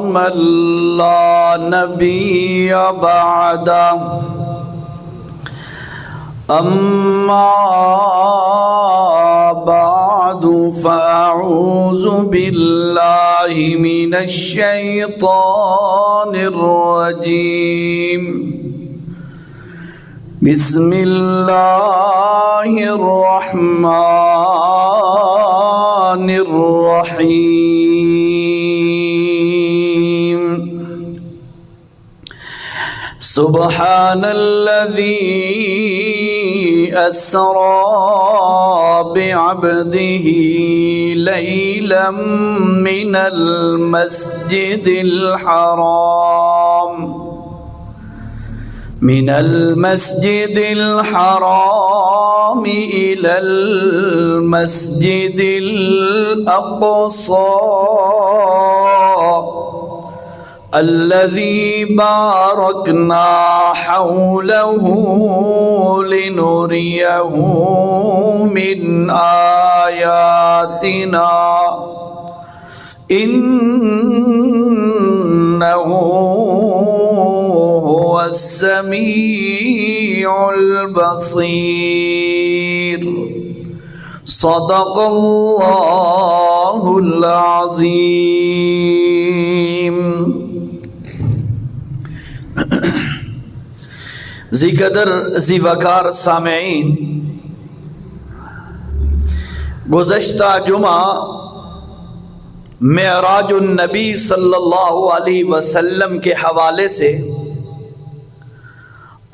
من لا نبي بعده أما بعد فأعوذ بالله من الشيطان الرجيم بسم الله الرحمن الرحيم سبحان الذي أسرى بعبده ليلا من المسجد الحرام إلى المسجد الأقصى الذي باركنا حوله لنريه من آياتنا إنه هو السميع البصير صدق الله العظيم. ذی قدر ذی وقار سامعین، گزشتہ جمعہ معراج النبی صلی اللہ علیہ وسلم کے حوالے سے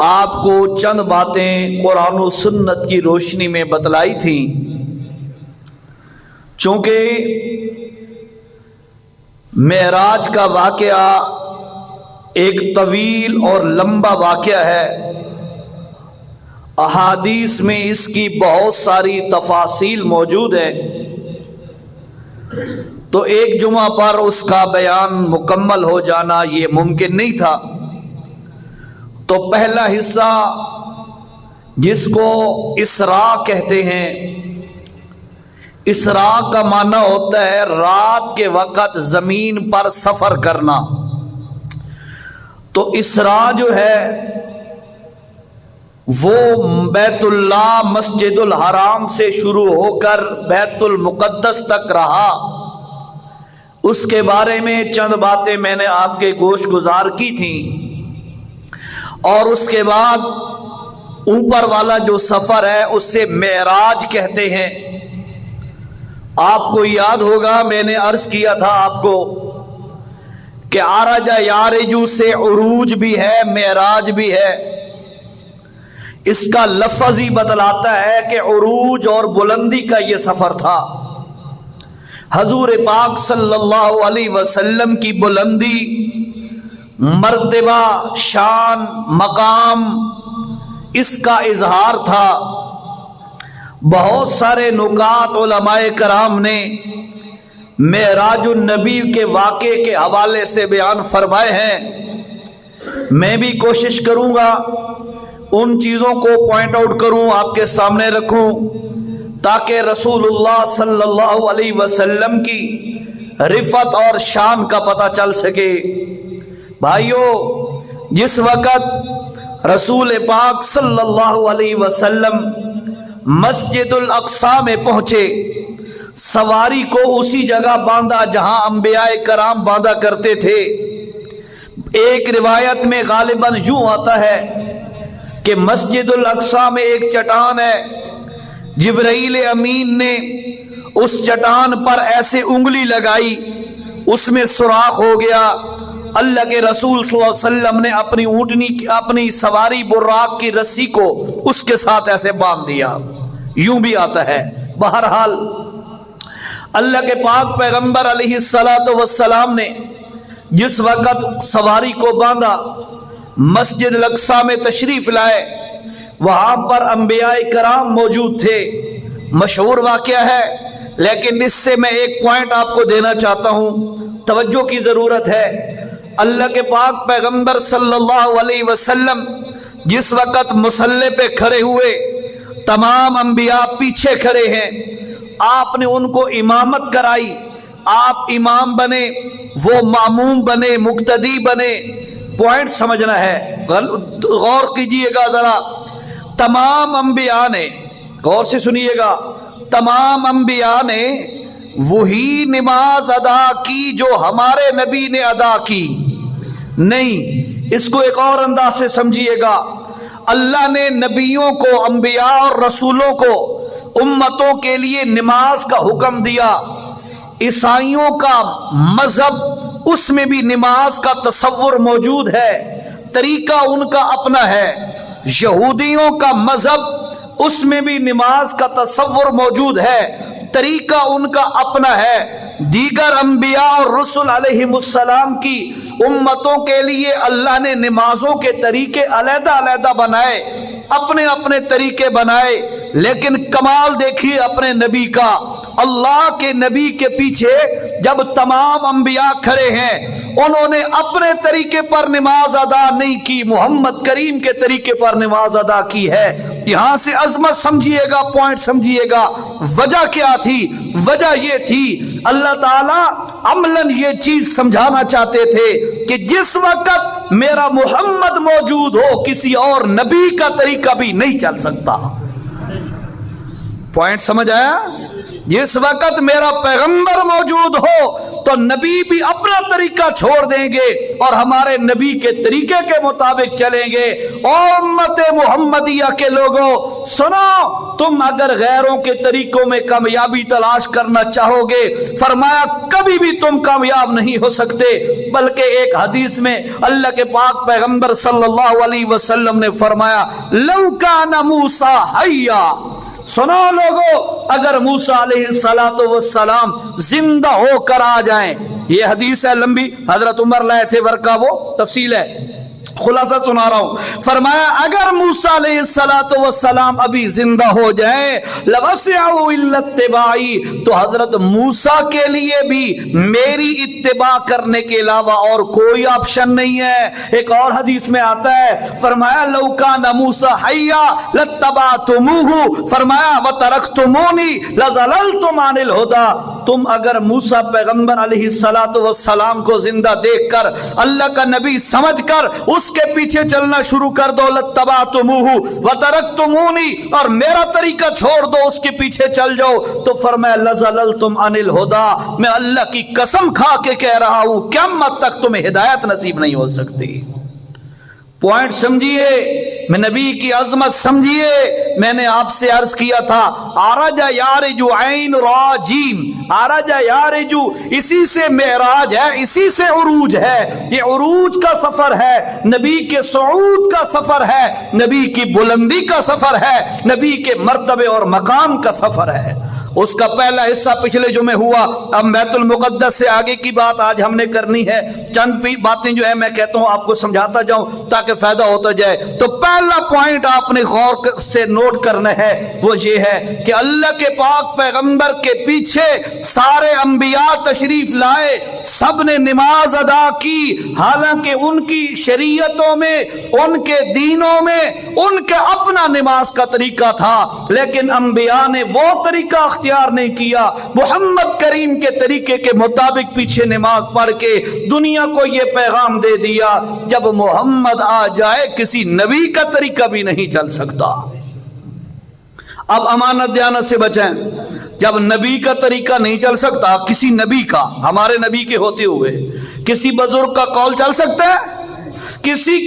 آپ کو چند باتیں قرآن و سنت کی روشنی میں بتلائی تھیں. چونکہ معراج کا واقعہ ایک طویل اور لمبا واقعہ ہے، احادیث میں اس کی بہت ساری تفاصیل موجود ہیں، تو ایک جمعہ پر اس کا بیان مکمل ہو جانا یہ ممکن نہیں تھا. تو پہلا حصہ جس کو اسراء کہتے ہیں، اسراء کا معنی ہوتا ہے رات کے وقت زمین پر سفر کرنا. تو اسراء جو ہے وہ بیت اللہ مسجد الحرام سے شروع ہو کر بیت المقدس تک رہا. اس کے بارے میں چند باتیں میں نے آپ کے گوش گزار کی تھیں، اور اس کے بعد اوپر والا جو سفر ہے اس سے معراج کہتے ہیں. آپ کو یاد ہوگا میں نے عرض کیا تھا آپ کو کہ عرج یارجو سے عروج بھی ہے، معراج بھی ہے. اس کا لفظ ہی بتلاتا ہے کہ عروج اور بلندی کا یہ سفر تھا. حضور پاک صلی اللہ علیہ وسلم کی بلندی، مرتبہ، شان، مقام، اس کا اظہار تھا. بہت سارے نکات علماء کرام نے معراج النبی کے واقعے کے حوالے سے بیان فرمائے ہیں. میں بھی کوشش کروں گا ان چیزوں کو پوائنٹ آؤٹ کروں، آپ کے سامنے رکھوں، تاکہ رسول اللہ صلی اللہ علیہ وسلم کی رفعت اور شان کا پتہ چل سکے. بھائیو، جس وقت رسول پاک صلی اللہ علیہ وسلم مسجد الاقصی میں پہنچے، سواری کو اسی جگہ باندھا جہاں انبیاء کرام باندھا کرتے تھے. ایک روایت میں غالباً یوں آتا ہے کہ مسجد الاقصی میں ایک چٹان ہے، جبرائیل امین نے اس چٹان پر ایسے انگلی لگائی، اس میں سوراخ ہو گیا. اللہ کے رسول صلی اللہ علیہ وسلم نے اپنی اونٹنی اپنی سواری براق کی رسی کو اس کے ساتھ ایسے باندھ دیا. یوں بھی آتا ہے. بہرحال اللہ کے پاک پیغمبر علیہ السلام نے جس وقت سواری کو باندھا، مسجد الاقصی میں تشریف لائے، وہاں پر انبیاء کرام موجود تھے. مشہور واقعہ ہے، لیکن اس سے میں ایک پوائنٹ آپ کو دینا چاہتا ہوں، توجہ کی ضرورت ہے. اللہ کے پاک پیغمبر صلی اللہ علیہ وسلم جس وقت مصلی پہ کھڑے ہوئے، تمام انبیاء پیچھے کھڑے ہیں. آپ نے ان کو امامت کرائی، آپ امام بنے. वो मामूम बने, मुक्तदी बने। पॉइंट समझना है, गौर कीजिएगा जरा। तमाम अंबिया ने, गौर से सुनिएगा, तमाम अंबिया ने वही नमाज अदा की जो हमारे नबी ने अदा की नहीं। इसको एक और अंदाज से समझिएगा। अल्लाह ने नबियों को, अंबिया और रसूलों को उम्मतों के लिए नमाज का हुक्म दिया। ईसाइयों का मजहब, उसमें भी नमाज का तसव्वुर मौजूद है, तरीका उनका अपना है। यहूदियों का मजहब, उसमें भी नमाज का तसव्वुर मौजूद है, तरीका उनका अपना है। दीगर अंबिया और रसूल अलैहिमुस्सलाम की उम्मतों के लिए अल्लाह ने नमाजों के तरीके अलग अलग बनाए, अपने अपने तरीके बनाए। लेकिन कमाल देखिए अपने नबी का। अल्लाह के नबी के पीछे जब तमाम अंबिया खड़े हैं, उन्होंने अपने तरीके पर नमाज अदा नहीं की, मोहम्मद करीम के तरीके पर नमाज अदा की है। यहां से अजमत समझिएगा, पॉइंट समझिएगा। वजह क्या थी? वजह यह थी, अल्लाह ताला अमलन ये चीज समझाना चाहते थे कि जिस वक्त मेरा मोहम्मद मौजूद हो, किसी और नबी का तरीका भी नहीं चल सकता। पॉइंट समझ आया? जिस वक्त मेरा पैगंबर मौजूद हो तो नबी भी अपना तरीका छोड़ देंगे और हमारे नबी के तरीके के मुताबिक चलेंगे। और उम्मत मुहम्मदिया के लोगों सुनो, तुम अगर गैरों के तरीकों में कामयाबी तलाश करना चाहोगे, फरमाया कभी भी तुम कामयाब नहीं हो सकते। बल्कि एक हदीस में अल्लाह के पाक पैगंबर सल्लल्लाहु अलैहि वसल्लम ने फरमाया, लौ काना मूसा हय्या, सुनो लोगो, अगर मूसा अलैहिस्सलातु वस्सलाम जिंदा होकर आ जाएं। ये हदीस है लंबी, हजरत उमर लाए थे वर्का, वो तफसील है, खुलासा सुना रहा हूं। फरमाया अगर मूसा अलैहिस्सलातु वस्सलाम अभी जिंदा हो जाए, लवस्यहु इल्ला इत्तिबाई, तो हजरत मूसा के लिए भी मेरी इत्तिबा करने के अलावा और कोई ऑप्शन नहीं है। एक और हदीस में आता है, फरमाया लौ काना मूसा हय्या लत्तबातुमूहु, फरमाया व तरक्तुमूनी लज़ललतुम अनिल हुदा। तुम अगर मूसा पैगंबर अलैहिस्सलातु वस्सलाम को जिंदा देखकर, अल्लाह का नबी समझकर उसके पीछे चलना शुरू कर दो, लत्तबातुमूहु व तरक्तुमूनी, और मेरा तरीका छोड़ दो, उसके पीछे चल जाओ, तो फरमाया लज़ललतुम अनिल हुदा, मैं अल्लाह की कसम खा के कह रहा हूं, क़यामत तक तुम्हें हिदायत नसीब नहीं हो सकती। पॉइंट समझिए, मैं नबी की अजमत समझिए। मैंने आपसे अर्ज किया था, आरजा यारजु ऐन राजीम, आरजा यारजु, इसी से मेराज है, इसी से उरूज है। ये उरूज का सफर है, नबी के सुऊद का सफर है, नबी की बुलंदी का सफर है, नबी के मर्तबे और मकाम का सफर है। उसका पहला हिस्सा पिछले जुमे हुआ। अब बैतुल मुकद्दस से आगे की बात आज हमने करनी है। चंद बातें जो है मैं कहता हूं आपको समझाता जाऊं ताकि फायदा होता जाए। तो पहला पॉइंट आपने गौर से नोट करना है, वो ये है कि अल्लाह के पाक पैगंबर के पीछे सारे अंबिया तशरीफ लाए, सब ने नमाज अदा की। हालांकि उनकी शरीयतों में, उनके दीनों में उनके अपना नमाज का तरीका था, लेकिन अंबिया ने वो तरीका अख्तियार नहीं किया। मोहम्मद करीम के तरीके के मुताबिक पीछे नमाज पढ़ के दुनिया को यह पैगाम दे दिया, जब मोहम्मद आ जाए किसी नबी का तरीका भी नहीं चल सकता। अब अमानत दयानत से बचें। जब नबी का तरीका नहीं चल सकता, किसी नबी का, हमारे नबी के होते हुए किसी बुजुर्ग का कौल चल सकता है? किसी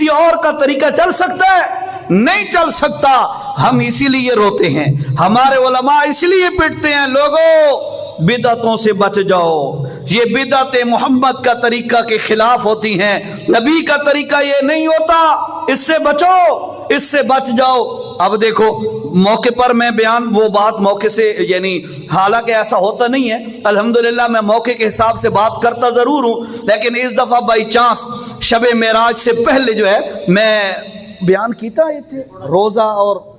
और का तरीका चल सकता है? नहीं चल सकता। हम इसीलिए रोते हैं, हमारे उलमा इसलिए पिटते हैं, लोगों बिदअतों से बच जाओ, ये बिदअतें मोहम्मद का तरीका के खिलाफ होती हैं, नबी का तरीका ये नहीं होता, इससे बचो, इससे बच जाओ। अब देखो, मौके पर मैं बयान वो बात मौके से, यानी हालांकि ऐसा होता नहीं है, अल्हम्दुलिल्लाह मैं मौके के हिसाब से बात करता जरूर हूं, लेकिन इस दफा बाई चांस शबे मेराज से पहले जो है मैं बयान कीता ये थे रोजा, और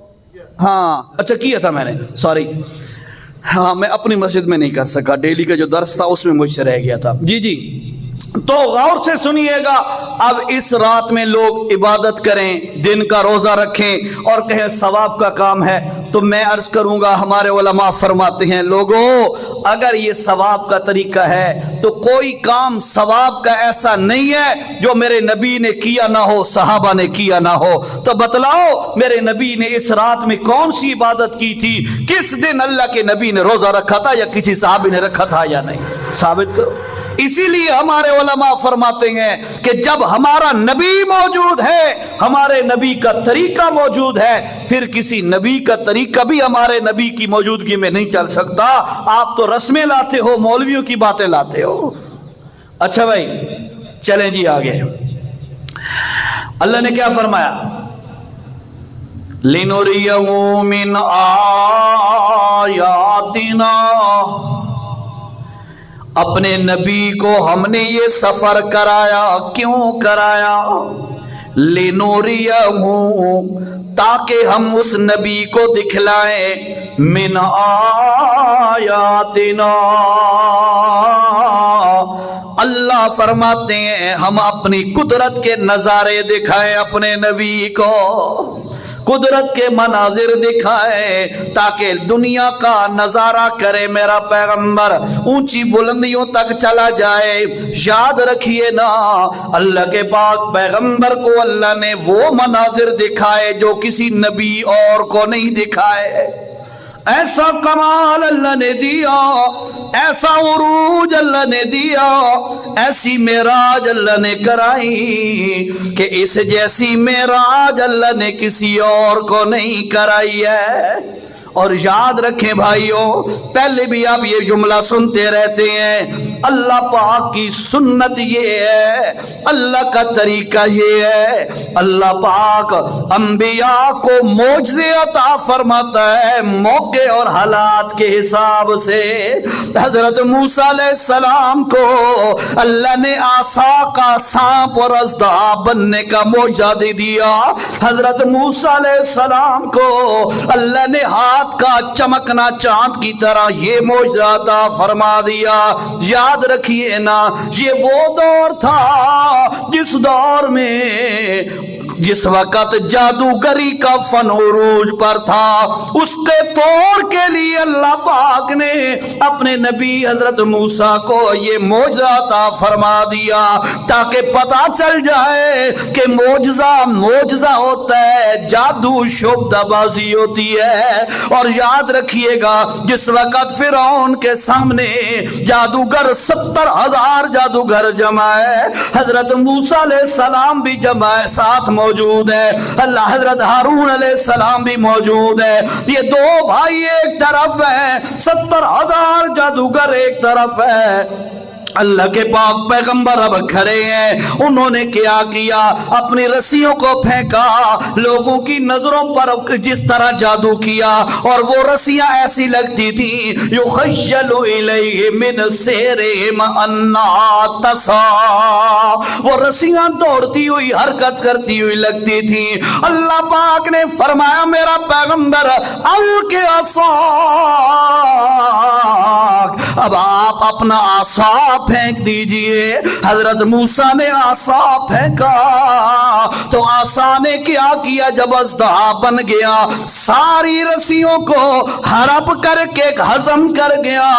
हाँ अच्छा किया था मैंने, सॉरी, हाँ मैं अपनी मस्जिद में नहीं कर सका, डेली का जो दर्स था उसमें मुझसे रह गया था। जी जी, तो गौर से सुनिएगा। अब इस रात में लोग इबादत करें, दिन का रोजा रखें और कहें सवाब का काम है, तो मैं अर्ज करूंगा, हमारे उलमा फरमाते हैं, लोगों अगर ये सवाब का तरीका है तो कोई काम सवाब का ऐसा नहीं है जो मेरे नबी ने किया ना हो, सहाबा ने किया ना हो। तो बतलाओ मेरे नबी ने इस रात में कौन सी इबादत की थी, किस दिन अल्लाह के नबी ने रोजा रखा था या किसी साहबी ने रखा था या नहीं, साबित करो। इसीलिए हमारे उलमा फरमाते हैं कि जब हमारा नबी मौजूद है, हमारे नबी का तरीका मौजूद है, फिर किसी नबी का तरीका भी हमारे नबी की मौजूदगी में नहीं चल सकता। आप तो रस्में लाते हो, मौलवियों की बातें लाते हो। अच्छा भाई चलें जी आगे। अल्लाह ने क्या फरमाया, लिनुरियहु मिन आयातिना, अपने नबी को हमने ये सफर कराया। क्यों कराया? लिनुरियहु, ताकि हम उस नबी को दिखलाएं, मिन आयातिना। अल्लाह फरमाते हैं हम अपनी कुदरत के नजारे दिखाएं अपने नबी को, कुदरत के मनाजिर दिखाए, ताकि दुनिया का नजारा करे मेरा पैगंबर, ऊंची बुलंदियों तक चला जाए। याद रखिए ना, अल्लाह के पाक पैगंबर को अल्लाह ने वो मनाजिर दिखाए जो किसी नबी और को नहीं दिखाए। ऐसा कमाल अल्लाह ने दिया, ऐसा उरूज अल्लाह ने दिया, ऐसी मेराज अल्लाह ने कराई कि इस जैसी मेराज अल्लाह ने किसी और को नहीं कराई है। और याद रखें भाइयों, पहले भी आप ये जुमला सुनते रहते हैं, अल्लाह पाक की सुन्नत ये है, अल्लाह का तरीका ये है, अल्लाह पाक अंबिया को मोजज़े अता फरमाता है मौके और हालात के हिसाब से। हजरत मूसा अलैहिस्सलाम को अल्लाह ने आसा का सांप और अज़दा बनने का मोजा दे दिया। हजरत मूसा अलैहिस्सलाम को अल्लाह ने हाथ का चमकना चांद की तरह ये मोजा अता फरमा दिया। याद रखिए ना, ये वो दौर था जिस दौर में जिस वक़्त जादूगरी का फन उरूज पर था, उसके तोड़ के लिए अल्लाह पाक ने अपने नबी हजरत मूसा को ये मोजा अता फरमा दिया, ताकि पता चल जाए कि मोजज़ा होता है, जादू शोबदाबाजी होती है। और याद रखिएगा, जिस वक़्त फिरौन के सामने जादूगर 70,000 जादूगर जमाए, हजरत मूसा अलैहिस्सलाम भी जमाए साथ मौजूद है, अल्लाह हजरत हारून अलैहिस्सलाम भी मौजूद है। ये दो भाई एक तरफ है, 70,000 जादूगर एक तरफ है। अल्लाह के पाक पैगंबर अब खड़े हैं। उन्होंने क्या किया, अपनी रस्सियों को फेंका, लोगों की नजरों पर जिस तरह जादू किया, और वो रस्सियां ऐसी लगती थी, युखय्यलु इलैहि मिन सिहरिहिम अन्हा तसा, वो रस्सियां दौड़ती हुई हरकत करती हुई लगती थी। अल्लाह पाक ने फरमाया मेरा पैगंबर अलके आसा, अब आप अपना आसा फेंक दीजिए। हजरत मूसा ने आसा फेंका तो आसा ने क्या किया, जब अज़दा बन गया, सारी रस्सियों को हड़प करके हजम कर गया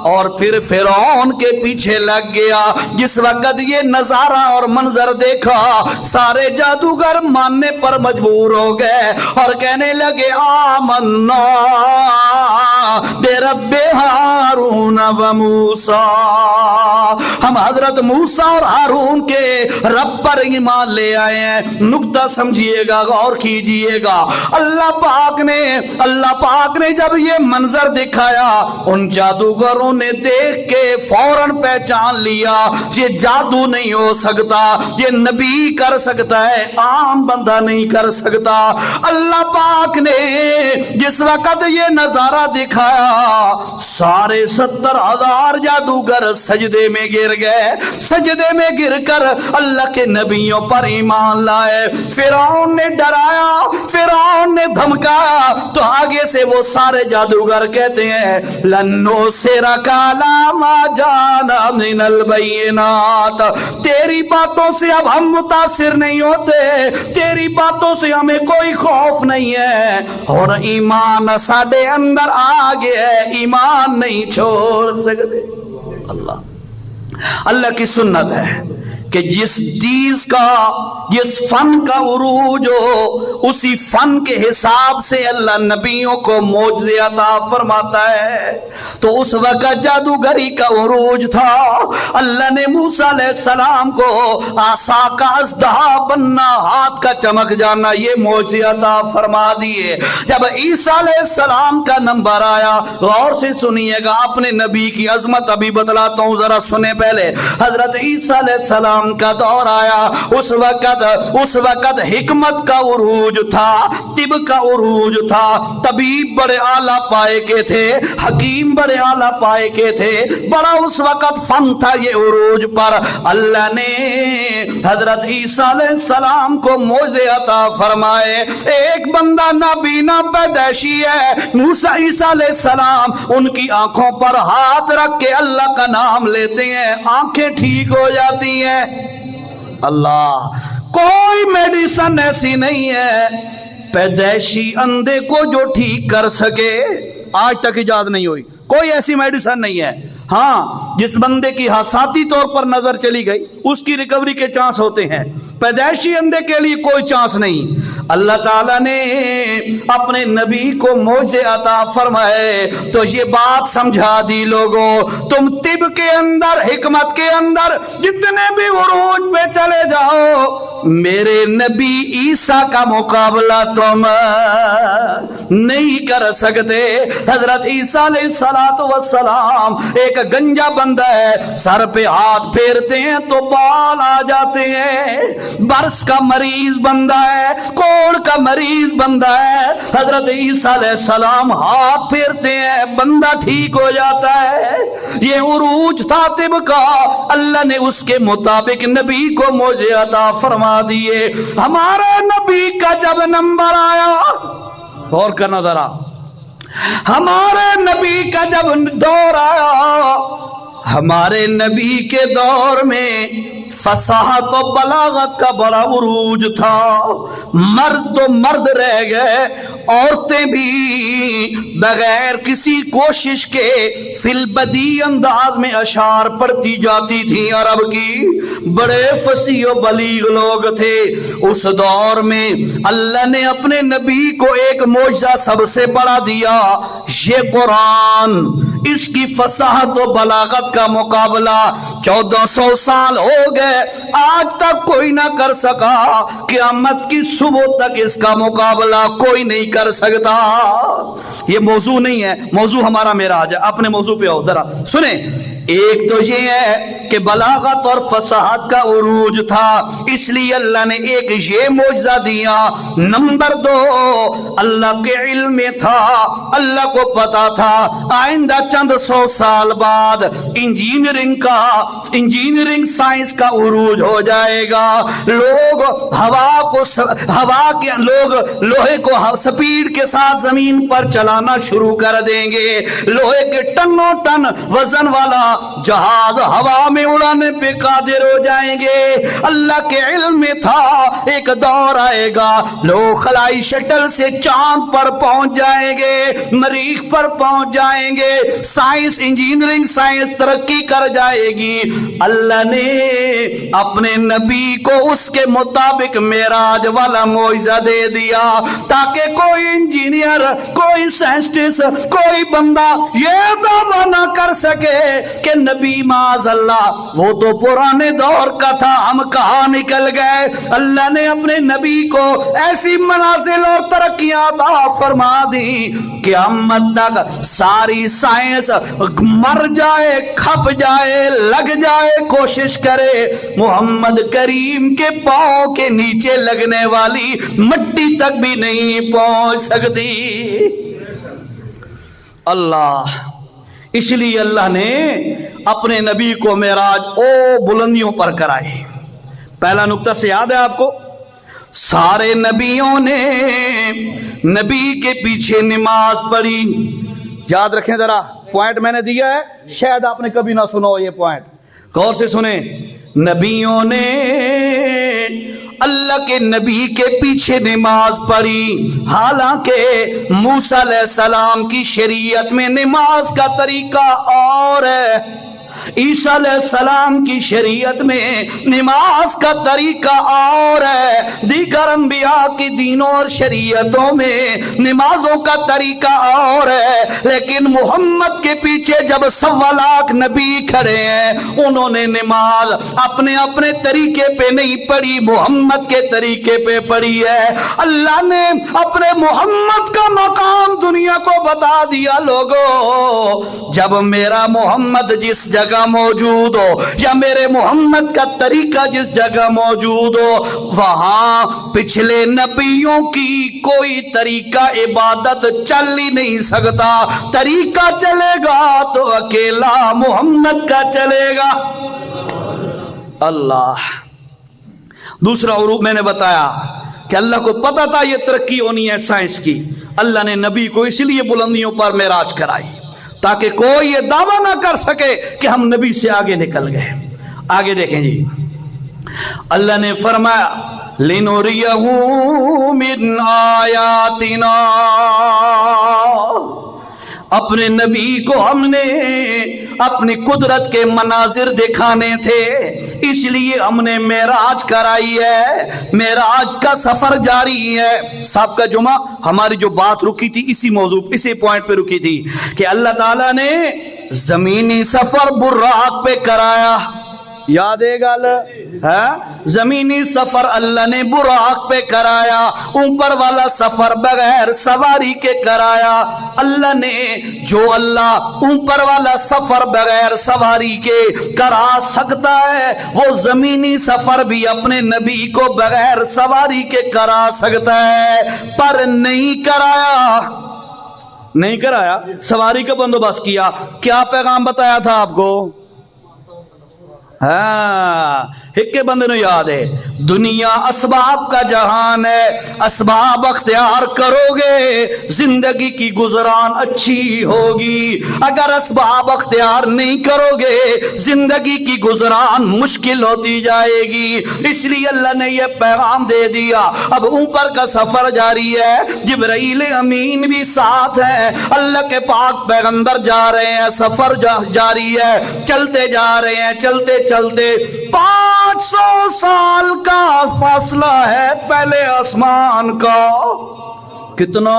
और फिर फिरौन के पीछे लग गया। जिस वक्त ये नजारा और मंजर देखा, सारे जादूगर मानने पर मजबूर हो गए और कहने लगे आमन्ना बिरब्बि हारून व मूसा, हम हजरत मूसा और हारून के रब पर ईमान ले आए हैं। नुक्ता समझिएगा, गौर कीजिएगा। अल्लाह पाक ने जब ये मंजर दिखाया, उन जादूगरों ने देख के फौरन पहचान लिया, ये जादू नहीं हो सकता, ये नबी कर सकता है, आम बंदा नहीं कर सकता। अल्लाह पाक ने जिस वक्त ये नजारा दिखाया, सारे 70,000 जादूगर सजदे में गिर गए। सजदे में गिर कर अल्लाह के नबियों पर ईमान लाए। फिरौन ने डराया, फिरौन ने धमकाया, तो आगे से वो सारे जादूगर कहते हैं लन्नो सेरा काला मा जाना मिनल बैनात, तेरी बातों से अब हम मुतासिर नहीं होते, तेरी बातों से हमें कोई खौफ नहीं है, और ईमान साडे अंदर आ गया है, ईमान नहीं छोड़ सकते। अल्लाह की सुन्नत है कि जिस चीज का, जिस फन का उरूज हो, उसी फन के हिसाब से अल्लाह नबियों को मौजज़े अता फरमाता है। तो उस वक्त जादूगरी का उरूज था। अल्लाह ने मूसा अलैहिस्सलाम को आसा का अज़दहा बनना, हाथ का चमक जाना, ये मौजज़े अता फरमा दिए। जब ईसा अलैहिस्सलाम का नंबर आया, गौर से सुनिएगा, अपने नबी की अजमत अभी बतलाता हूँ, जरा सुने पहले। हजरत ईसा अलैहिस्सलाम का दौर आया, उस वक्त हिकमत का उरूज था, तिब का उरूज था, तबीब बड़े आला पाए के थे, हकीम बड़े आला पाए के थे, बड़ा उस वक्त फन था ये उरूज पर। अल्लाह ने हजरत ईसा अलैहिस्सलाम को मौज़े अता फरमाए। एक बंदा नाबीना पैदाइशी है, मूसा ईसा अलैहिस्सलाम उनकी आंखों पर हाथ रख के अल्लाह का नाम लेते हैं, आंखें ठीक हो जाती हैं। अल्लाह, कोई मेडिसिन ऐसी नहीं है पैदाइशी अंधे को जो ठीक कर सके, आज तक इजाद नहीं हुई, कोई ऐसी मेडिसिन नहीं है। हाँ, जिस बंदे की हासाती तौर पर नजर चली गई उसकी रिकवरी के चांस होते हैं, पैदाइशी अंधे के लिए कोई चांस नहीं। अल्लाह ताला ने अपने नबी को मौजे अता फरमाए तो ये बात समझा दी, लोगों तुम तिब के अंदर, हिकमत के अंदर जितने भी उरूज पे चले जाओ, मेरे नबी ईसा का मुकाबला तुम नहीं कर सकते। हजरत ईसा अलैहिस्सलातु वस्सलाम एक गंजा बंदा है, सर पे हाथ फेरते हैं तो बाल आ जाते हैं, बरस का मरीज बंदा है, कोड़ का मरीज बंदा है, हजरत ईसा अलैहिस्सलाम हाथ फेरते हैं, बंदा ठीक हो जाता है। ये उरूज था तिब का, अल्लाह ने उसके मुताबिक नबी को मौज़े अता फरमा दिए। हमारे नबी का जब नंबर आया, गौर करना जरा, हमारे नबी का जब दौर आया, हमारे नबी के दौर में फसाहत और बलागत का बड़ा उरूज था। मर्द तो मर्द रह गए, औरतें भी बगैर किसी कोशिश के फिलबदी अंदाज में अशार पढ़ती जाती थी। अरब की बड़े फसी और बलीग लोग थे उस दौर में। अल्लाह ने अपने नबी को एक मौजज़ा सबसे बड़ा दिया, ये कुरान। इसकी फसाहत और बलागत का मुकाबला 1400 साल हो गए, आज तक कोई ना कर सका, क़यामत की सुबह तक इसका मुकाबला कोई नहीं कर सकता। ये मौजू नहीं है, मौजू हमारा मेराज है। अपने मौजू पे आओ जरा सुने। एक तो ये है कि बलागत और फसाहत का उरूज था, इसलिए अल्लाह ने एक ये मौजज़ा दिया। नंबर 2, अल्लाह के इल्म में था, अल्लाह को पता था आइंदा चंद 100 साल बाद इंजीनियरिंग साइंस का उरूज हो जाएगा। लोग हवा के लोग लोहे को स्पीड के साथ जमीन पर चलाना शुरू कर देंगे। लोहे के टनों टन वजन वाला जहाज हवा में उड़ाने पे कादिर हो जाएंगे। अल्लाह के इल्म में था एक दौर आएगा, लोग खलाई शटल से चांद पर पहुंच जाएंगे, मरीख पर पहुंच जाएंगे, साइंस, इंजीनियरिंग साइंस तरक्की कर जाएगी। अल्लाह ने अपने नबी को उसके मुताबिक मेराज वाला मौइज़ा दे दिया, ताकि कोई इंजीनियर, कोई साइंटिस्ट, कोई बंदा ये दावा ना कर सके कि नबी माज़अल्लाह वो तो पुराने दौर का था, हम कहाँ निकल गए। अल्लाह ने अपने नबी को ऐसी मनाजिल और तरक्कियां अता फरमा दी, क़यामत तक सारी साइंस मर जाए, खप जाए, लग जाए, कोशिश करे, मोहम्मद करीम के पांव के नीचे लगने वाली मिट्टी तक भी नहीं पहुंच सकती। अल्लाह, इसलिए अल्लाह ने अपने नबी को मेराज ओ बुलंदियों पर कराई। पहला नुक्ता से याद है आपको, सारे नबियों ने नबी के पीछे नमाज पढ़ी। याद रखें जरा, पॉइंट मैंने दिया है, शायद आपने कभी ना सुना हो ये पॉइंट, गौर से सुने। नबियों ने अल्लाह के नबी के पीछे नमाज पढ़ी। हालांकि मूसा अलैहिस्सलाम की शरीयत में नमाज का तरीका और है, ईसा अलैहिस्सलाम की शरीयत में नमाज का तरीका और है, दीगर अंबिया की दीनों और शरीयतों में नमाजों का तरीका और है। लेकिन मोहम्मद के पीछे जब 1.25 लाख नबी खड़े हैं, उन्होंने नमाज अपने अपने तरीके पे नहीं पढ़ी, मोहम्मद के तरीके पे पढ़ी है। अल्लाह ने अपने मोहम्मद का मकाम दुनिया को बता दिया। लोगों, जब मेरा मोहम्मद जिस जगह मौजूद हो या मेरे मोहम्मद का तरीका जिस जगह मौजूद हो, वहां पिछले नबियों की कोई तरीका इबादत चल ही नहीं सकता। तरीका चलेगा तो अकेला मोहम्मद का चलेगा। अल्लाह। दूसरा उरूब मैंने बताया कि अल्लाह को पता था ये तरक्की होनी है साइंस की। अल्लाह ने नबी को इसलिए बुलंदियों पर मेराज कराई ताकि कोई ये दावा ना कर सके कि हम नबी से आगे निकल गए। आगे देखें जी, अल्लाह ने फरमाया लिनुरियहू मिन आयातिना, अपने नबी को हमने अपनी कुदरत के मनाजिर दिखाने थे, इसलिए हमने मेराज कराई है। मेराज का सफर जारी है। सबका जुमा हमारी जो बात रुकी थी इसी मौजू इसी पॉइंट पे रुकी थी कि अल्लाह ताला ने जमीनी सफर बुर्राक पे कराया। याद है गल है, जमीनी सफर अल्लाह ने बुराक पे कराया, ऊपर वाला सफर बगैर सवारी के कराया। अल्लाह ने जो अल्लाह ऊपर वाला सफर बगैर सवारी के करा सकता है, वो जमीनी सफर भी अपने नबी को बगैर सवारी के करा सकता है, पर नहीं कराया। नहीं कराया, सवारी का बंदोबस्त किया। क्या पैगाम बताया था आपको? हाँ, हिक्के बंदे ने याद है, दुनिया असबाब का जहान है। असबाब अख्तियार करोगे जिंदगी की गुजरान अच्छी होगी, अगर असबाब अख्तियार नहीं करोगे जिंदगी की गुजरान मुश्किल होती जाएगी। इसलिए अल्लाह ने यह पैगाम दे दिया। अब ऊपर का सफर जारी है, जिब्राइल अमीन भी साथ है, अल्लाह के पाक पैगंबर जा रहे हैं, सफर जारी है, चलते जा रहे हैं, चलते चलते 500 साल का फासला है पहले आसमान का। कितना?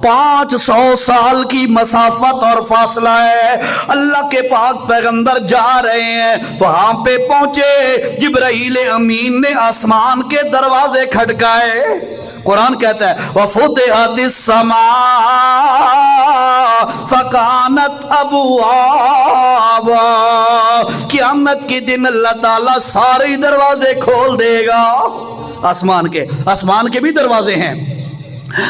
500 साल की मसाफत और फासला है। अल्लाह के पाक पैगंबर जा रहे हैं, वहां पे पहुंचे, जिब्राइल अमीन ने आसमान के दरवाजे खटकाए। कुरान कहता है वफुतिहतिस समा फकानत अबवाबा, क़यामत के दिन अल्लाह ताला सारे दरवाजे खोल देगा। आसमान के भी दरवाजे हैं,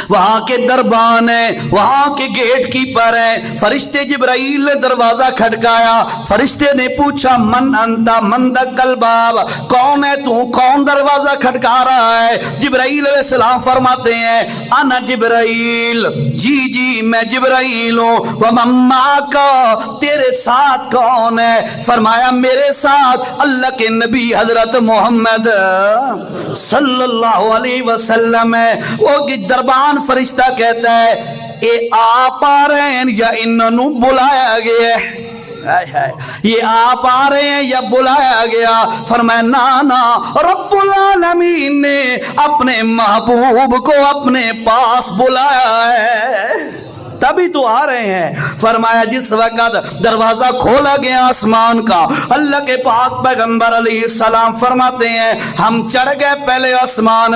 वहां के दरबान है, वहां के गेट कीपर है। फरिश्ते जिब्राइल ने दरवाजा खटकाया, फरिश्ते ने पूछा मन अंता मन दक्कल बाब, कौन है तू, कौन दरवाजा खटका रहा है? जिब्राइल अलैहिस्सलाम फरमाते हैं अना जिब्राइल, जी जी मैं जिब्राइल हूं। व मम्मा का, तेरे साथ कौन है? फरमाया मेरे साथ अल्लाह के नबी हजरत मोहम्मद सल्लल्लाहु अलैहि वसल्लम है। वो दरबान फरिश्ता कहता है ये आप आ रहे हैं या इन्होंने बुलाया गया है? ये आप आ रहे हैं या बुलाया गया? फरमाया ना ना, रब्बुल आलमीन ने अपने महबूब को अपने पास बुलाया है, तभी तो आ रहे हैं। फरमाया जिस वक्त दरवाजा खोला गया आसमान का, अल्लाह के पाक पैगंबर अलैहिस्सलाम फरमाते हैं हम चढ़ गए पहले आसमान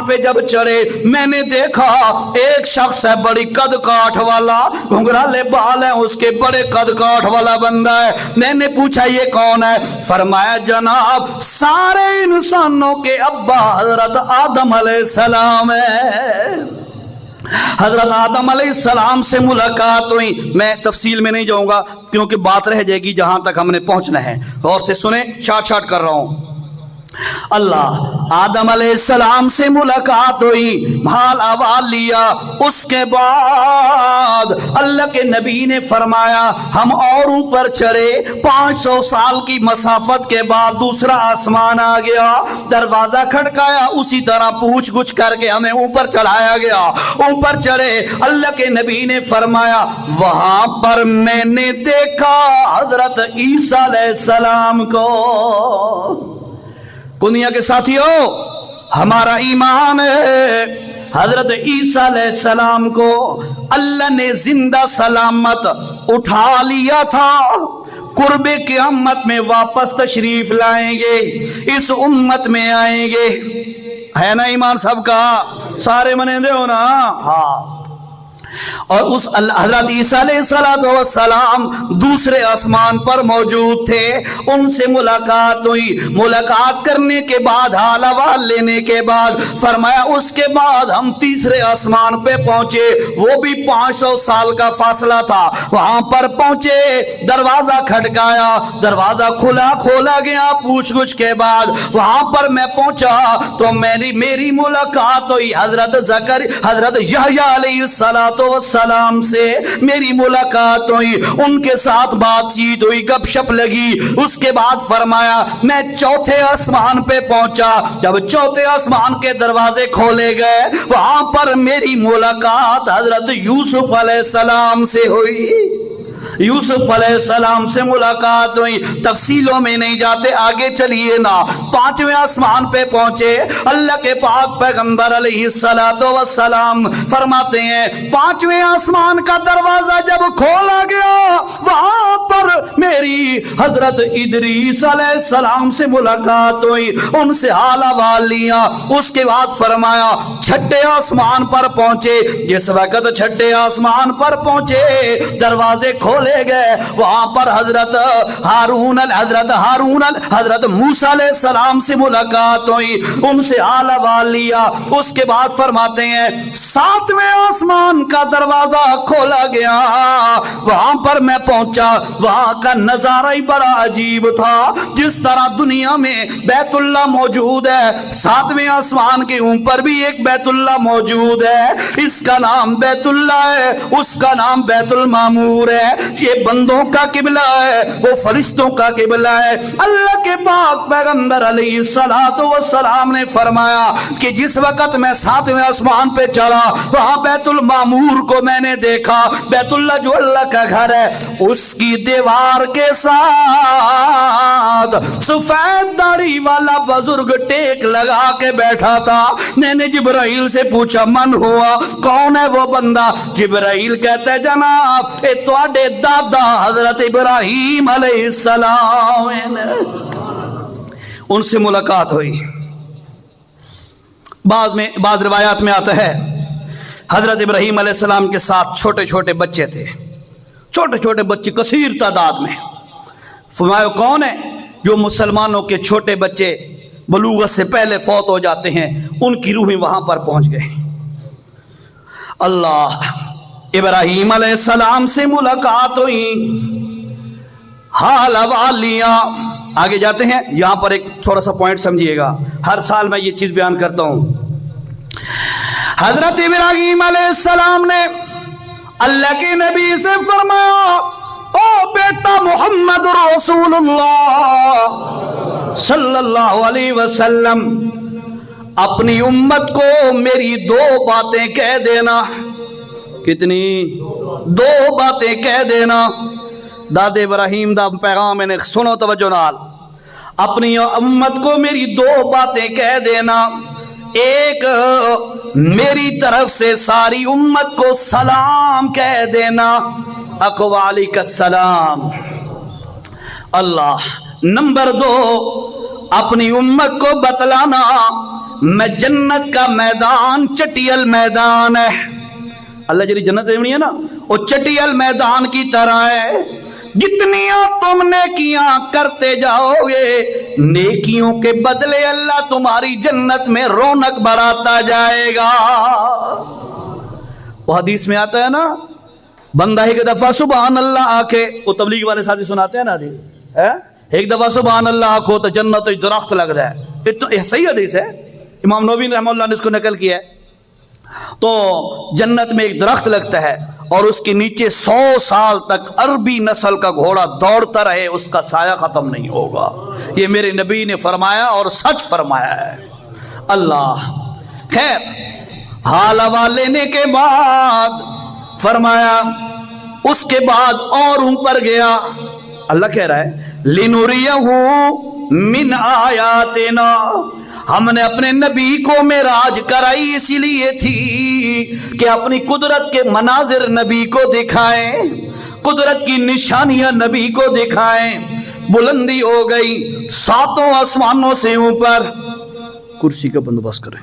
पे जब चढ़े मैंने देखा एक शख्स है बड़ी कद काठ वाला, घुंघराले बाल है उसके, बड़े कद काठ वाला बंदा है। मैंने पूछा ये कौन है? फरमाया जनाब सारे इंसानों के अब्बा हजरत आदम अलैहिस्सलाम है। حضرت آدم علیہ السلام سے ملاقات ہوئی. میں تفصیل میں نہیں جاؤں گا کیونکہ بات رہ جائے گی جہاں تک ہم نے پہنچنا ہے. غور سے سنیں, شارٹ کر رہا ہوں. اللہ آدم علیہ السلام سے ملاقات ہوئی, حال احوال لیا. اس کے بعد اللہ کے نبی نے فرمایا ہم اور اوپر چڑھے. 500 سال کی مسافت کے بعد دوسرا آسمان آ گیا, دروازہ کھٹکایا, اسی طرح پوچھ گچھ کر کے ہمیں اوپر چڑھایا گیا. اوپر چڑھے, اللہ کے نبی نے فرمایا وہاں پر میں نے دیکھا حضرت عیسیٰ علیہ السلام کو. دنیا کے ساتھیوں, ہمارا ایمان ہے حضرت عیسیٰ علیہ السلام کو اللہ نے زندہ سلامت اٹھا لیا تھا. قرب قیامت میں واپس تشریف لائیں گے, اس امت میں آئیں گے. ہے نا ایمان سب کا؟ سارے منے دے ہو نا؟ ہاں. اور اس حضرت عیسیٰ علیہ السلام دوسرے آسمان پر موجود تھے. ان سے ملاقات ہوئی. ملاقات کرنے کے بعد حال احوال لینے کے بعد فرمایا اس کے بعد ہم تیسرے آسمان پہ پہنچے. وہ بھی 500 سال کا فاصلہ تھا. وہاں پر پہنچے, دروازہ کھٹکایا, دروازہ کھولا گیا. پوچھ گچھ کے بعد وہاں پر میں پہنچا تو میری ملاقات ہوئی حضرت یحییٰ علیہ السلام سے. میری ملاقات ہوئی, ان کے ساتھ بات چیت ہوئی, گپ شپ لگی. اس کے بعد فرمایا میں چوتھے آسمان پہ پہنچا. جب چوتھے آسمان کے دروازے کھولے گئے وہاں پر میری ملاقات حضرت یوسف علیہ السلام سے ہوئی. یوسف علیہ السلام سے ملاقات ہوئی. تفصیلوں میں نہیں جاتے, آگے چلیے نا. 5ویں آسمان پہ پہنچے. اللہ کے پاک پیغمبر علیہ السلام فرماتے ہیں 5ویں آسمان کا دروازہ جب کھولا گیا وہاں پر میری حضرت ادریس علیہ السلام سے ملاقات ہوئی. ان سے حال احوال لیا. اس کے بعد فرمایا 6ٹھے آسمان پر پہنچے. جس وقت 6ٹھے آسمان پر پہنچے دروازے کھولے گئے وہاں پر حضرت موسیٰ علیہ السلام سے ملاقات ہوئی. ان سے حال احوال لیا. اس کے بعد فرماتے ہیں 7ویں آسمان کا دروازہ کھولا گیا. وہاں پر میں پہنچا. وہاں کا نظارہ ہی بڑا عجیب تھا. جس طرح دنیا میں بیت اللہ موجود ہے, 7ویں آسمان کے اوپر بھی ایک بیت اللہ موجود ہے. اس کا نام بیت اللہ ہے, اس کا نام بیت المعمور ہے. یہ بندوں کا قبلہ ہے, وہ فرشتوں کا قبلہ ہے. اللہ کے پاک پیغمبر علیہ السلام نے فرمایا کہ جس وقت میں 7ویں آسمان پہ چلا وہاں بیت المعمور کو میں نے دیکھا. بیت اللہ جو اللہ کا گھر ہے, اس کی دیوار کے ساتھ سفید داڑھی والا بزرگ ٹیک لگا کے بیٹھا تھا. میں نے جبرائیل سے پوچھا من ہوا, کون ہے وہ بندہ؟ جبرائیل کہتا ہے جناب اے تواڈے دادا حضرت ابراہیم علیہ السلام. ان سے ملاقات ہوئی. بعض روایات میں آتا ہے حضرت ابراہیم علیہ السلام کے ساتھ چھوٹے چھوٹے بچے تھے. چھوٹے چھوٹے بچے کثیر تعداد میں. فرمایا کون ہے؟ جو مسلمانوں کے چھوٹے بچے بلوغت سے پہلے فوت ہو جاتے ہیں, ان کی روحیں وہاں پر پہنچ گئے. اللہ ابراہیم علیہ السلام سے ملاقات ہوئی, حال احوال لیا. آگے جاتے ہیں. یہاں پر ایک تھوڑا سا پوائنٹ سمجھیے گا, ہر سال میں یہ چیز بیان کرتا ہوں. حضرت ابراہیم علیہ السلام نے اللہ کے نبی سے فرمایا او بیٹا محمد رسول اللہ صلی اللہ علیہ وسلم, اپنی امت کو میری 2 باتیں کہہ دینا. کتنی؟ 2 باتیں کہہ دینا. داد ابراہیم دا پیغام نے سنو توجہ نال. اپنی امت کو میری 2 باتیں کہہ دینا. ایک میری طرف سے ساری امت کو سلام کہہ دینا, اقوالک السلام. اللہ. نمبر 2 اپنی امت کو بتلانا میں جنت کا میدان چٹیل میدان ہے. اللہ جلی جنت دیونی ہے نا, وہ چٹیل میدان کی طرح ہے. جتنیاں تم نیکیاں کرتے جاؤ گے نیکیوں کے بدلے اللہ تمہاری جنت میں رونق بڑھاتا جائے گا. وہ حدیث میں آتا ہے نا بندہ ایک دفعہ سبحان اللہ آکے, وہ تبلیغ والے ساتھی سناتے ہیں نا حدیث, ایک دفعہ سبحان اللہ آکھو تو جنت درخت لگ رہا ہے. یہ صحیح حدیث ہے, امام نووی رحمہ اللہ نے اس کو نقل کیا ہے. تو جنت میں ایک درخت لگتا ہے اور اس کے نیچے 100 سال تک عربی نسل کا گھوڑا دوڑتا رہے, اس کا سایہ ختم نہیں ہوگا. یہ میرے نبی نے فرمایا اور سچ فرمایا ہے. اللہ خیر, حال حوال لینے کے بعد فرمایا اس کے بعد اور اوپر گیا. اللہ کہہ رہا ہے لِنُرِيَهُ مِنْ آیاتنا, ہم نے اپنے نبی کو معراج کرائی اسی لیے تھی کہ اپنی قدرت کے مناظر نبی کو دکھائیں, قدرت کی نشانیاں نبی کو دکھائیں. بلندی ہو گئی 7 آسمانوں سے اوپر. کرسی کا بندوبست کریں.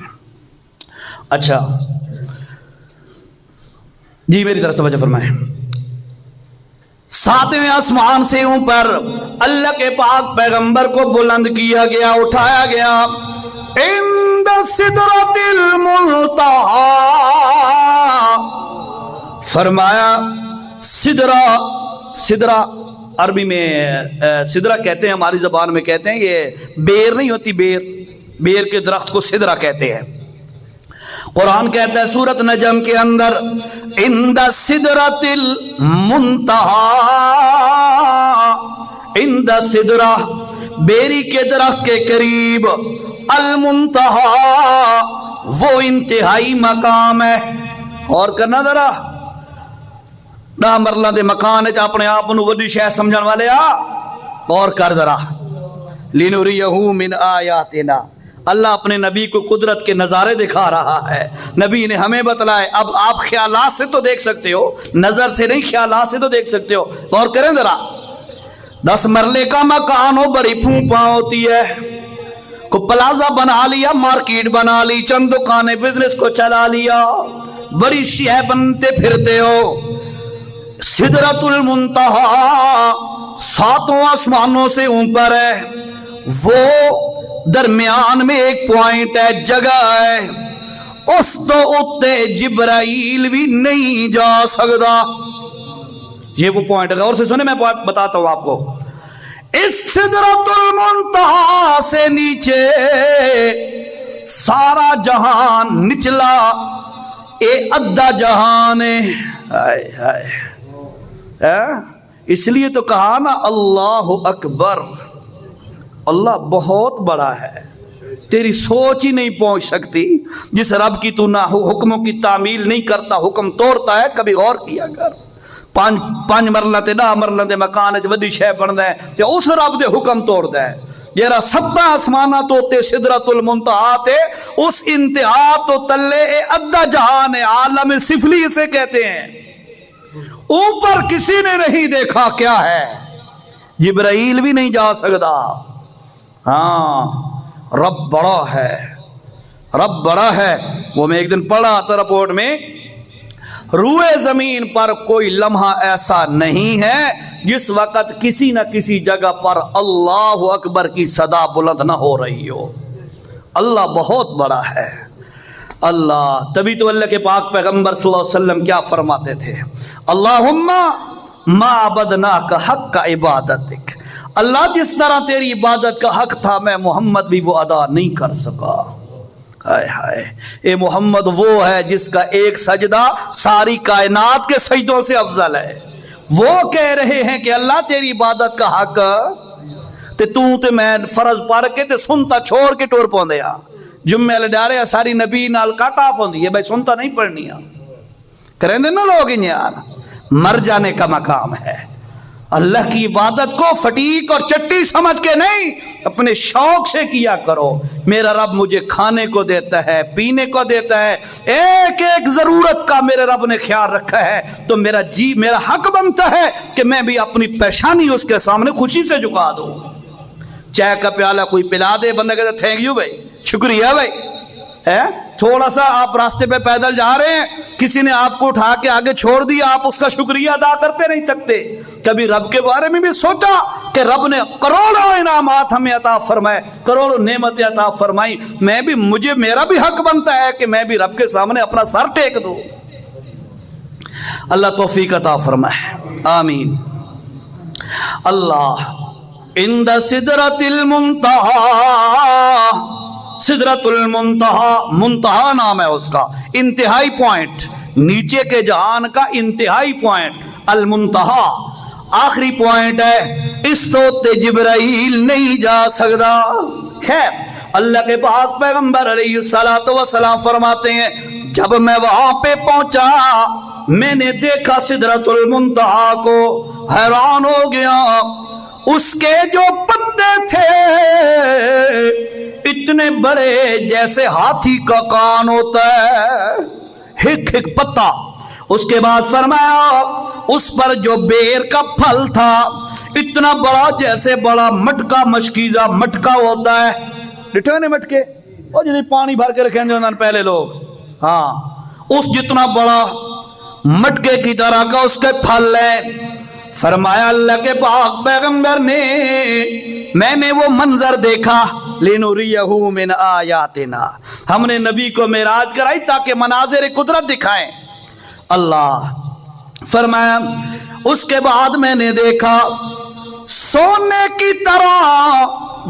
اچھا جی میری طرف توجہ فرمائیں. 7ویں آسمان سے اوپر اللہ کے پاک پیغمبر کو بلند کیا گیا, اٹھایا گیا. عند سدرۃ المنتہی, فرمایا سدرہ عربی میں سدرہ کہتے ہیں, ہماری زبان میں کہتے ہیں یہ بیر نہیں ہوتی, بیر کے درخت کو سدرہ کہتے ہیں. قرآن کہتا ہے سورۃ نجم کے اندر عند سدرۃ المنتہی, عند سدرہ بیری کے درخت کے قریب, المنتہی وہ انتہائی مقام ہے. اور کرنا ذرا نہ مرلہ دے مکان ہے اپنے آپ نو وڈی شے سمجھن والے آ, اور کر ذرا. لِنُرِيَهُ مِنْ آیاتنا, اللہ اپنے نبی کو قدرت کے نظارے دکھا رہا ہے. نبی نے ہمیں بتلائے. اب آپ خیالات سے تو دیکھ سکتے ہو, نظر سے نہیں, خیالات سے تو دیکھ سکتے ہو. اور کریں ذرا 10 مرلے کا مکان ہو, بڑی پھوپا ہوتی ہے, کو پلازا بنا لیا, مارکیٹ بنا لی, چند دکانیں بزنس کو چلا لیا, بڑی شیعہ بنتے پھرتے ہو. سدرۃ المنتہی 7 آسمانوں سے اوپر ہے, وہ درمیان میں ایک پوائنٹ ہے, جگہ ہے, اس تو اتے جبرائیل بھی نہیں جا سکتا. یہ وہ پوائنٹ ہے, غور سے سنے, میں بتاتا ہوں آپ کو. اس سدرۃ المنتہی سے نیچے سارا جہان نچلا اے ادھا جہان ہے. ہائے ہائے, اس لیے تو کہا نا اللہ اکبر, اللہ بہت بڑا ہے, تیری سوچ ہی نہیں پہنچ سکتی. جس رب کی تو نہ حکموں کی تعمیل نہیں کرتا, حکم توڑتا ہے, کبھی غور کیا کر. 5 مرلہ تے 10 مرلہ دے مکان وچ وڈی شے بندا ہے تے اس رب دے حکم توڑدا ہے. جیڑا 7 آسماناں تو تے سدرۃ المنتہی تے اس انتہا تو تلے اے ادھا جہان ہے, عالم سفلی اسے کہتے ہیں. اوپر کسی نے نہیں دیکھا کیا ہے, جبرائیل بھی نہیں جا سکتا. ہاں رب بڑا ہے, رب بڑا ہے. وہ میں ایک دن پڑھا تھا رپورٹ میں, روئے زمین پر کوئی لمحہ ایسا نہیں ہے جس وقت کسی نہ کسی جگہ پر اللہ اکبر کی صدا بلند نہ ہو رہی ہو. اللہ بہت بڑا ہے. اللہ, تبھی تو اللہ کے پاک پیغمبر صلی اللہ علیہ وسلم کیا فرماتے تھے, اللہم ما عبدناک حق عبادتک, اللہ جس طرح تیری عبادت کا حق تھا میں محمد بھی وہ ادا نہیں کر سکا. ہائے ہائے, اے محمد وہ ہے جس کا ایک سجدہ ساری کائنات کے سجدوں سے افضل ہے. وہ کہہ رہے ہیں کہ اللہ تیری عبادت کا حق تے میں فرض پڑھ کے تے سنتا چھوڑ کے ٹور پوندے آ, جمعے والے ڈارے ساری نبی نال کٹ آف ہوندی ہے, بھائی سنتا نہیں پڑھنی آ کریں دے نا لوگ یار. مر جانے کا مقام ہے. اللہ کی عبادت کو فٹیک اور چٹی سمجھ کے نہیں, اپنے شوق سے کیا کرو. میرا رب مجھے کھانے کو دیتا ہے, پینے کو دیتا ہے, ایک ایک ضرورت کا میرے رب نے خیال رکھا ہے, تو میرا حق بنتا ہے کہ میں بھی اپنی پیشانی اس کے سامنے خوشی سے جھکا دوں. چائے کا پیالہ کوئی پلا دے, بندہ کہتا ہے تھینک یو بھائی, شکریہ بھائی. تھوڑا سا آپ راستے پہ پیدل جا رہے ہیں, کسی نے آپ کو اٹھا کے آگے چھوڑ دیا, آپ اس کا شکریہ ادا کرتے نہیں تھکتے. کبھی رب کے بارے میں بھی سوچا کہ رب نے کروڑوں انعامات ہمیں عطا فرمائے, کروڑوں نعمتیں عطا فرمائی, میرا بھی حق بنتا ہے کہ میں بھی رب کے سامنے اپنا سر ٹیک دوں. अल्लाह तौफीक अता फरमाए, आमीन। अल्लाह इंद सिदरतिल मुंतहा, सिदरतुल मुंतहा, मुंतहा नाम है उसका, इंतहाई पॉइंट, नीचे के जहान का इंतहाई पॉइंट, अल मुंतहा आखिरी पॉइंट है, इस तोते जिब्राइल नहीं जा सकता। खैर, अल्लाह के पाक पैगंबर अलैहिस्सलातु वस्सलाम फरमाते हैं, जब मैं वहां पे पहुंचा मैंने देखा सिदरतुल मुंतहा को, हैरान हो गया। उसके जो पत्ते थे इतने बड़े जैसे हाथी का कान होता है, हिक हिक पत्ता। उसके बाद फरमाया उस पर जो बेर का फल था इतना बड़ा जैसे बड़ा मटका, मशकीजा मटका होता है, डिठे ने मटके और जिसे पानी भर के रखेंगे उन्होंने पहले लोग, हाँ, उस जितना बड़ा मटके की तरह का उसके फल है। फरमाया अल्लाह के पाक पैगंबर ने, मैंने वो मंजर देखा, लिनुरियहु मिन आयातिना, हमने नबी को मेराज कराई ताकि मनाज़िर कुदरत दिखाएं। अल्लाह फरमाया उसके बाद मैंने देखा सोने की तरह,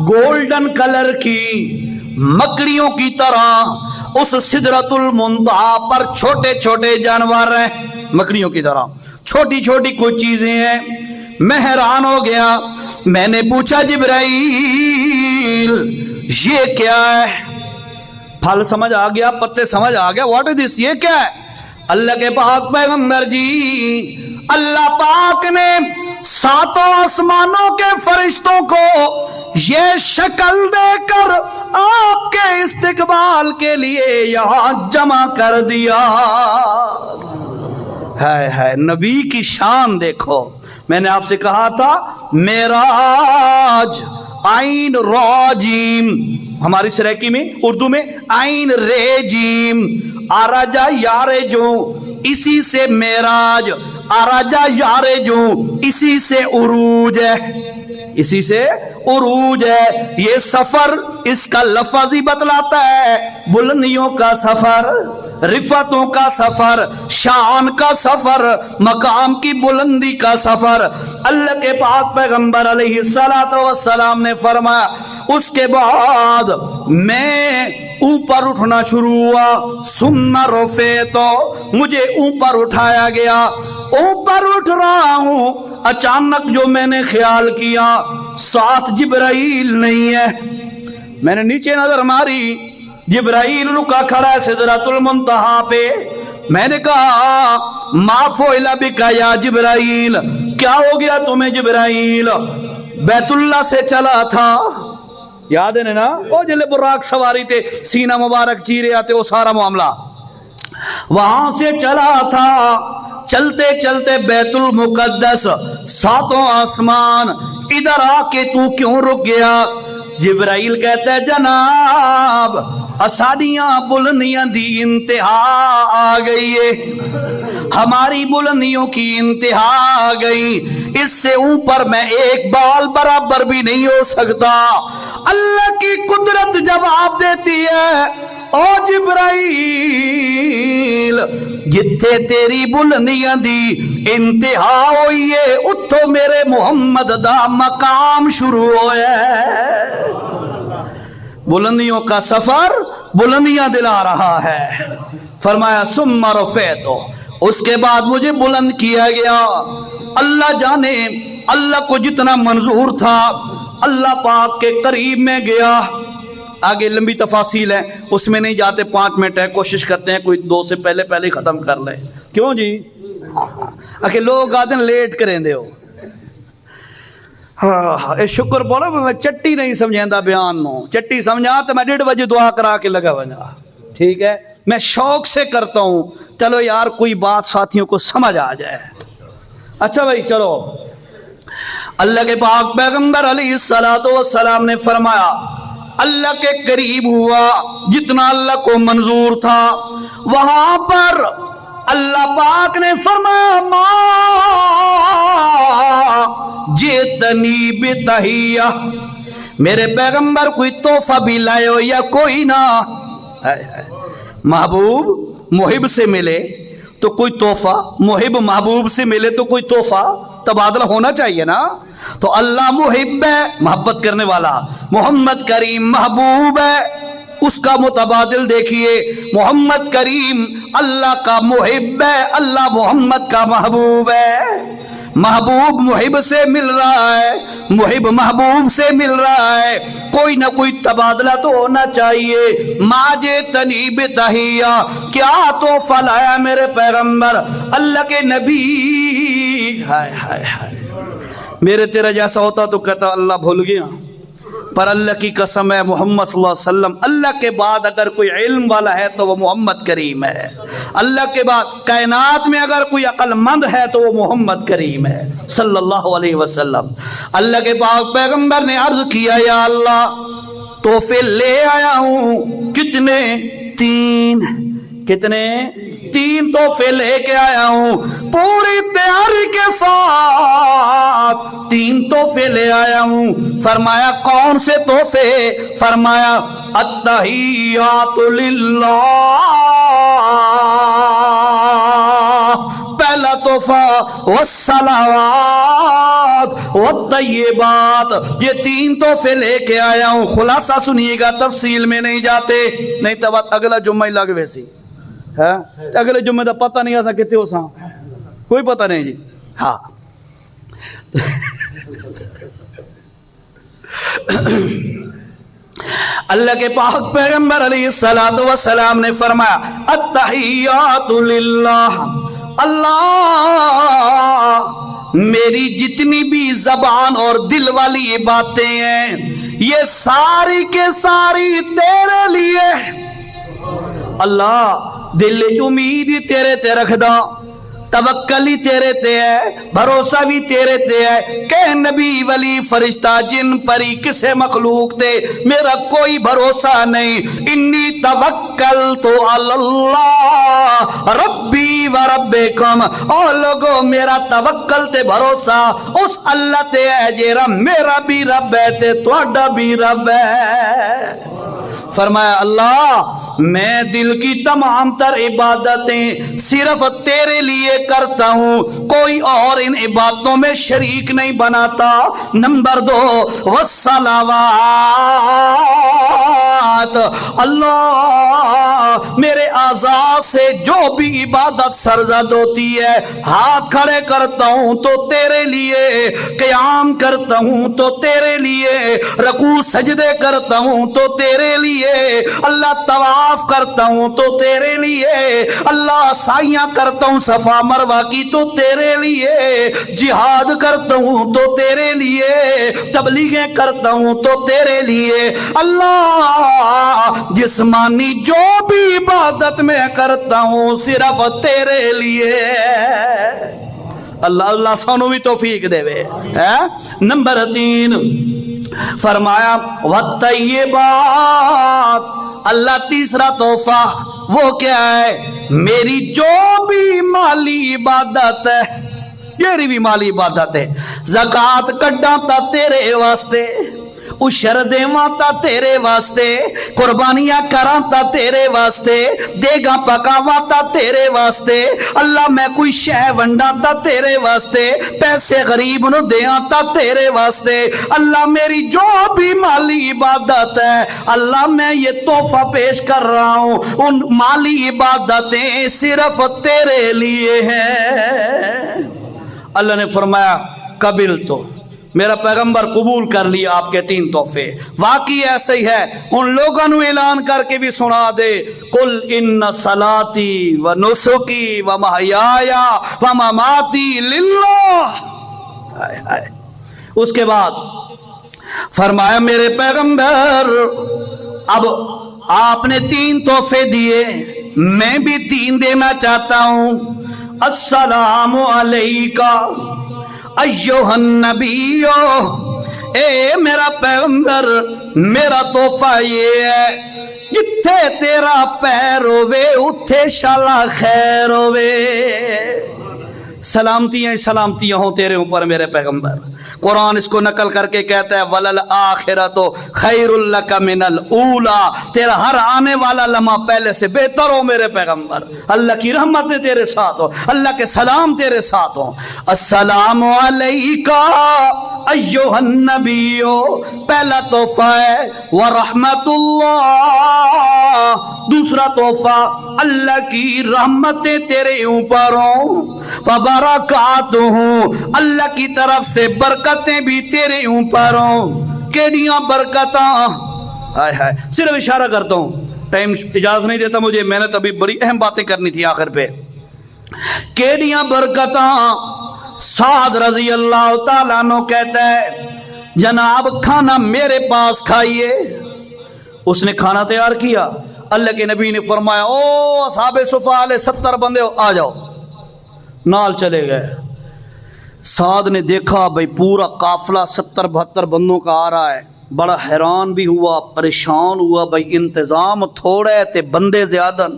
गोल्डन कलर की मकड़ियों की तरह उस सिदरतुल मुंतहा पर छोटे छोटे जानवर हैं, मकड़ियों की तरह छोटी छोटी कुछ चीजें हैं। मैं हैरान हो गया। मैंने पूछा जिब्राइल ये क्या है? फल समझ आ गया, पत्ते समझ आ गया, व्हाट इज दिस, ये क्या है? अल्लाह के पाक पैगंबर जी, अल्लाह पाक ने सातों आसमानों के फरिश्तों को ये शक्ल देकर आपके इस्तिकबाल के लिए यहां जमा कर दिया। है नबी की शान देखो। मैंने आपसे कहा था मेराज आइन राजीम, हमारी सराइकी में उर्दू में आइन रेजीम, आराजा यारे जो इसी से मेराज, आराजा यारे जो इसी से उरूज है, इसी से उरूज है। ये सफर इसका लफ्ज़ ही बतलाता है, बुलंदियों का सफर, रिफतों का सफर, शान का सफर, मकाम की बुलंदी का सफर। अल्लाह के पाक पैगंबर अलैहिस्सलातु वस्सलाम ने फरमाया उसके बाद मैं ऊपर उठना शुरू हुआ, सुम्मा रोफे, तो मुझे ऊपर उठाया गया। ऊपर उठ रहा हूं, अचानक जो मैंने ख्याल किया साथ जिब्राइल नहीं है। मैंने नीचे नजर मारी, जिब्राइल रुका खड़ा है सिदरतुल मुंतहा पे। मैंने कहा माफोइला बिका या जिब्राइल, क्या हो गया तुम्हें जिब्राइल? बैतुल्ला से चला था, याद है ना, वो जिले बुराक सवारी थे, सीना मुबारक चीरे आते, वो सारा मामला वहां से चला था। चलते चलते बैतुल मुकद्दस, सातों आसमान, इधर आके तू क्यों रुक गया? जिब्राइल कहता है जनाब असानियां बुलंदियां दी इंतहा आ गई है, हमारी बुलंदियों की इंतहा आ गई, इससे ऊपर मैं एक बाल बराबर भी नहीं हो सकता। अल्लाह की कुदरत जवाब देती है ओ जिब्राइल, जिथे तेरी बुलंदियां दी इंतहा हुई है उत्थों मेरे मुहम्मद दा मकाम शुरू होया है। बुलंदियों का सफर बुलंदियां दिला रहा है। फरमाया सुम्मा रफ़ैतो, उसके बाद मुझे बुलंद किया गया। अल्लाह जाने अल्लाह को जितना मंजूर था अल्लाह पाक के करीब में गया। आगे लंबी तफासील है, उसमें नहीं जाते, 5 मिनट है, कोशिश करते हैं कोई 2 से पहले पहले खत्म कर ले। क्यों जी? आखिर लोग आते लेट करें दे हो। हाँ, शुक्र बोलो मैं चट्टी नहीं समझा बयान नो, चट्टी समझा तो मैं 1:30 बजे दुआ करा के लगा बजा। ठीक है, मैं शौक से करता हूँ, चलो यार कोई बात साथियों को समझ आ जाए। अच्छा भाई चलो, अल्लाह के पाक पैगंबर अलैहिस्सलातु वस्सलाम ने फरमाया अल्लाह के करीब हुआ जितना अल्लाह को मंजूर था। वहां पर अल्लाह पाक ने फरमाया मा जेतनी बेतहिया, मेरे पैगंबर कोई तोहफा भी लाए हो या कोई ना। महबूब मुहिब से मिले تو کوئی تحفہ محب محبوب سے ملے تو کوئی تحفہ تبادلہ ہونا چاہیے نا. تو اللہ محب ہے، محبت کرنے والا، محمد کریم محبوب ہے، اس کا متبادل دیکھیے. محمد کریم اللہ کا محب ہے، اللہ محمد کا محبوب ہے. محبوب محب سے مل رہا ہے، محب محبوب سے مل رہا ہے، کوئی نہ کوئی تبادلہ تو ہونا چاہیے. ماجے تنیب تحیہ، کیا تحفہ لایا میرے پیغمبر اللہ کے نبی. ہائے ہائے ہائے، میرے تیرا جیسا ہوتا تو کہتا اللہ بھول گیا، پر اللہ کی قسم ہے محمد صلی اللہ علیہ وسلم اللہ کے بعد اگر کوئی علم والا ہے تو وہ محمد کریم ہے. اللہ کے بعد کائنات میں اگر کوئی عقل مند ہے تو وہ محمد کریم ہے صلی اللہ علیہ وسلم. اللہ کے پاک پیغمبر نے عرض کیا یا اللہ تحفے لے آیا ہوں. کتنے؟ 3. کتنے؟ 3 تحفے لے کے آیا ہوں پوری تیاری کے ساتھ. 3 تحفے لے آیا ہوں. فرمایا کون سے تحفے؟ فرمایا التحیات للہ. پہلا تحفہ والصلوات والطیبات. یہ 3 تحفے لے کے آیا ہوں. خلاصہ سنیے گا، تفصیل میں نہیں جاتے، نہیں تو بات اگلا جمعہ ہی لگ ویسی ہے. اگلے جمعے کا پتہ نہیں آتا کتنے ہو سا، کوئی پتہ نہیں جی. ہاں اللہ کے پاک پیغمبر علیہ الصلوۃ والسلام نے فرمایا التحیات للہ. اللہ میری جتنی بھی زبان اور دل والی باتیں ہیں یہ ساری کے ساری تیرے لیے. اللہ دل امید ہی تیرے تے رکھ دا، توکل ہی تیرے تے ہے، بھروسہ بھی تیرے تے ہے. کہ نبی ولی فرشتہ جن پری کسے مخلوق تے میرا کوئی بھروسہ نہیں. انی توکلت علی اللہ ربی و ربکم. او لوگو میرا توکل تے بھروسہ اس اللہ تے ہے جیرا میرا بھی رب ہے تے تہاڈا بھی رب ہے. فرمایا اللہ میں دل کی تمام تر عبادتیں صرف تیرے لیے کرتا ہوں، کوئی اور ان عبادتوں میں شریک نہیں بناتا. نمبر 2 والصلوات. اللہ میرے اعضاء سے جو بھی عبادت سرزد ہوتی ہے، ہاتھ کھڑے کرتا ہوں تو تیرے لیے، قیام کرتا ہوں تو تیرے لیے، رکوع سجدے کرتا ہوں تو تیرے لیے، اللہ طواف کرتا ہوں تو تیرے لیے، اللہ سائیاں کرتا ہوں صفا مروہ کی تو تیرے لیے، جہاد کرتا ہوں تو تیرے لیے، تبلیغیں کرتا ہوں تو تیرے لیے. اللہ جسمانی جو بھی عبادت میں کرتا ہوں صرف تیرے لیے. اللہ اللہ سانو بھی توفیق دے وے. نمبر 3 فرمایا والطیبات. اللہ تیسرا تحفہ وہ کیا ہے؟ میری جو بھی مالی عبادت ہے، میری بھی مالی عبادت ہے، زکات کڈاں تا تیرے واسطے، اشر دیواں تا تیرے واسطے، قربانیاں کراں تا تیرے واسطے، دیگا پکاواں تا تیرے واسطے. اللہ میں کوئی شے ونڈاں تا تیرے واسطے، پیسے غریب نو دیاں تا تیرے واسطے. اللہ میری جو بھی مالی عبادت ہے اللہ میں یہ تحفہ پیش کر رہا ہوں، ان مالی عبادتیں صرف تیرے لیے ہیں. اللہ نے فرمایا قبل تو میرا پیغمبر قبول کر لیا آپ کے 3 تحفے. واقعی ایسے ہی ہے. ان لوگوں نے اعلان کر کے بھی سنا دے قل ان صلاتی و نسکی و محیایا و مماتی للہ. اس کے بعد فرمایا میرے پیغمبر اب آپ نے 3 تحفے دیے، میں بھی 3 دینا چاہتا ہوں. السلام علیکہ ایوہ النبی. اے میرا پیغمبر میرا تحفہ یہ ہے جتھے تیرا پیر ہوے اتھے شالا خیر ہوے. सलामतियाँ ही सलामतियाँ हों तेरे ऊपर मेरे पैगंबर। कुरान इसको नकल करके कहता है वलल आखिरतो खैरुल लका मिनल ऊला, तेरा हर आने वाला लम्हा पहले से बेहतर हो मेरे पैगंबर। अल्लाह की रहमतें तेरे साथ हो, अल्लाह के सलाम तेरे साथ हो। अस्सलामु अलैका अय्युहन नबियो, पहला तोहफा है व रहमतुल्लाह, दूसरा तोहफा अल्लाह की रहमतें तेरे ऊपर हो, बरकातुहू, अल्लाह की तरफ से बरकतें भी तेरे ऊपर हो। केड़ियां बरकतां, हाय हाय, सिर्फ इशारा करता हूं, टाइम इजाजत नहीं देता मुझे, मैंने तो अभी बड़ी अहम बातें करनी थी आखिर पे। केड़ियां बरकतां। साद रजी अल्लाह तआला अन्हु कहता है जनाब खाना मेरे पास खाइए। उसने खाना तैयार किया, अल्लाह के नबी ने फरमाया ओ असहाबे सुफा वाले 70 बंदे हो, आ जाओ। नाल चले गए। साद ने देखा भाई पूरा काफिला 70-72 बंदों का आ रहा है, बड़ा हैरान भी हुआ, परेशान हुआ, भाई इंतजाम थोड़ा है ते बंदे ज्यादा।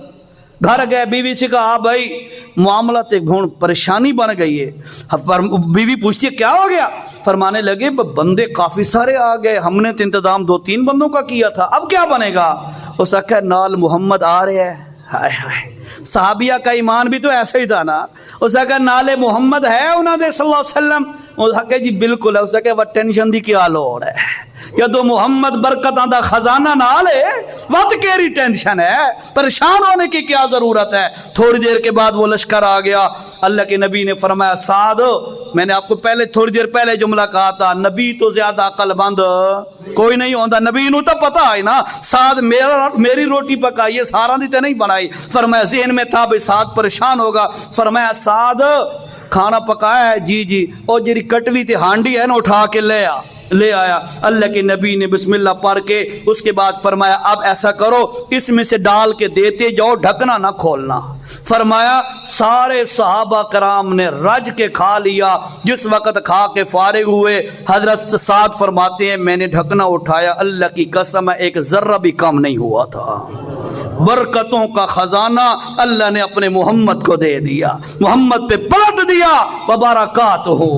घर गए, बीवी से कहा भाई मामला ते हुण परेशानी बन गई है। बीवी पूछती है क्या हो गया? फरमाने लगे बंदे काफी सारे आ गए, हमने तो इंतजाम 2-3 बंदों का किया था, अब क्या बनेगा? उस आख्या नाल मुहम्मद आ रहे हैं। हाय हाय, सहाबिया का ईमान भी तो ऐसा ही था ना। उसने कहा नाले मुहम्मद है उन्होंने सल्लल्लाहु अलैहि वसल्लम? उसने कहा जी बिल्कुल है। उसने कहा वह टेंशन दी क्या लोड़ है, जदों मुहम्मद बरकतां दा खजाना नाल है, वत केरी टेंशन है, परेशान होने की क्या जरूरत है। थोड़ी देर के बाद वो लश्कर आ गया। अल्लाह के नबी ने फरमाया साद, मैंने आपको पहले थोड़ी देर पहले जुमला कहा था, नबी तो ज्यादा अकलमंद कोई नहीं होता, नबी नू तो पता है ना साद मेरी रोटी पकाई है, सारा दी तो नहीं बनाई। फरमाया ज़हन में था भाई साद परेशान होगा। फरमाया साद खाना पकाया है? जी जी। और जेरी कटवी ते हांडी है ना उठा के ले आया। अल्लाह के नबी ने बिस्मिल्लाह पढ़ के उसके बाद फरमाया अब ऐसा करो इसमें से डाल के देते जाओ, ढकना ना खोलना। फरमाया सारे सहाबा कराम ने रज के खा लिया। जिस वक़्त खा के फारिग हुए हजरत साद फरमाते हैं मैंने ढकना उठाया, अल्लाह की कसम एक जर्रा भी कम नहीं हुआ था। बरकतों का खजाना अल्लाह ने अपने मोहम्मद को दे दिया, मोहम्मद पे पलट दिया। बबरकातुहू।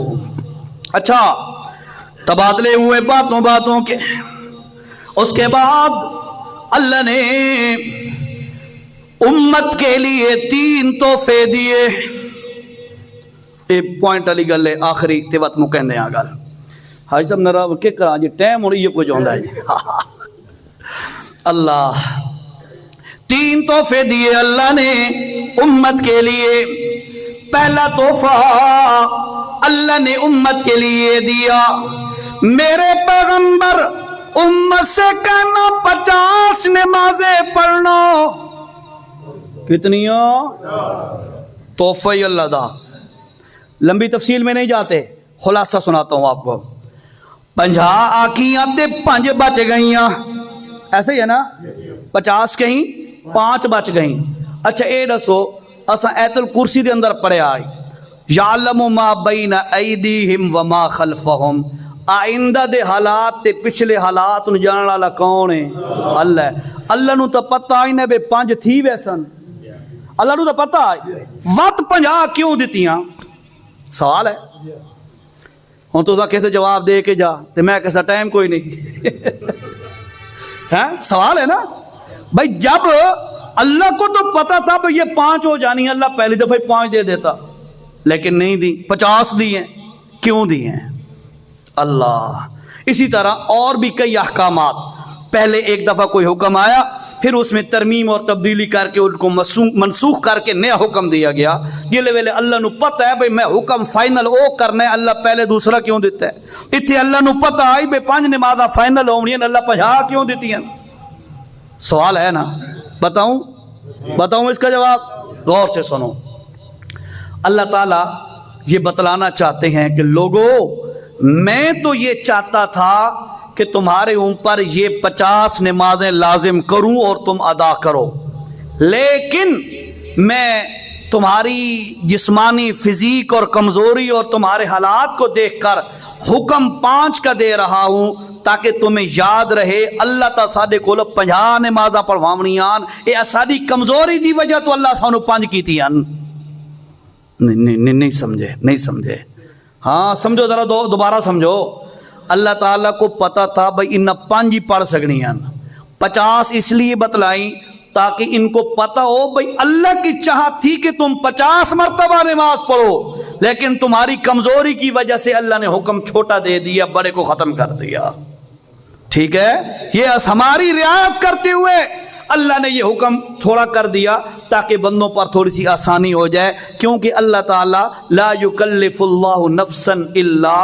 अच्छा, तबादले हुए बातों के। उसके बाद अल्लाह ने उम्मत के लिए 3 तोहफे दिए। एक पॉइंट वाली गल है, आखिरी ते वत मुकंदे आ गल। हाजी साहब नरा के करा जी, टाइम हुण इयो कुछ होंदा है। अल्लाह 3 तोहफे दिए अल्लाह ने उम्मत के लिए। पहला तोहफा अल्लाह ने उम्मत के लिए दिया, मेरे पैगंबर उम्मत से कहना 50 नमाजें पढ़ना। कितनी तोहफा ही अल्लाह दा। लंबी तफसील में नहीं जाते, खुलासा सुनाता हूं आपको। 50 आखियां ते 5 बच गईयां, ऐसे ही है ना? 50 कहीं 5 बच गई। अच्छा ये दसो असा ऐतुल कुर्सी दे अंदर पढ़िया यालमु मा बैना ऐदीहिम व मा खल्फहुम, आइंदा दे हालात ते पिछले हालात नु जानने वाला कौन है? अल्लाह। अल्लाह नु तो पता ही ना बे 5 थी वैसन, अल्लाह नु तो पता है। वत 50 क्यों दितियां? सवाल है। हुण तुसा कैसे जवाब दे के जा ते मैं कैसा टाइम कोई नहीं। है सवाल है ना भाई। जब अल्लाह को तो पता था भाई ये 5 हो जानी है, अल्लाह पहली दफा 5 दे देता, लेकिन नहीं दी, 50 दी हैं। क्यों दी हैं? अल्लाह। इसी तरह और भी कई अहकामात। पहले एक दफा कोई हुक्म आया, फिर उसमें तरमीम और तब्दीली करके उनको मनसूख करके नया हुक्म दिया गया। गिले वेले अल्लाह नु पता है भाई मैं हुक्म फाइनल ओ करना है, अल्लाह पहले दूसरा क्यों देता है? इतने अल्लाह नु पता है भाई 5 नमाज़ा फाइनल होनी है, अल्लाह 50 क्यों देती हैं? सवाल है ना? बताऊं इसका जवाब? गौर से सुनो। अल्लाह ताला ये बतलाना चाहते हैं कि लोगों मैं तो ये चाहता था कि तुम्हारे ऊपर ये 50 नमाजें लाजिम करूं और तुम अदा करो, लेकिन मैं तुम्हारी जिस्मानी फिजिक और कमजोरी और तुम्हारे हालात को देखकर हुक्म 5 का दे रहा हूं ताकि तुम्हें याद रहे अल्लाह ता साडे कोल 50 नमाज़ां पढ़वावणियां, ये साडी कमजोरी दी वजह तो अल्लाह सानू 5 कीतियां। نہیں سمجھے. ہاں سمجھو ذرا, دوبارہ سمجھو. اللہ تعالیٰ کو پتا تھا بھائی ان 5 ہی پڑھ سکنی ہیں, 50 اس لیے بتلائیں تاکہ ان کو پتا ہو بھائی اللہ کی چاہت تھی کہ تم 50 مرتبہ نماز پڑھو, لیکن تمہاری کمزوری کی وجہ سے اللہ نے حکم چھوٹا دے دیا, بڑے کو ختم کر دیا. ٹھیک ہے, یہ ہماری رعایت کرتے ہوئے اللہ نے یہ حکم تھوڑا کر دیا تاکہ بندوں پر تھوڑی سی آسانی ہو جائے, کیونکہ اللہ تعالیٰ لا یکلف اللہ نفسا الا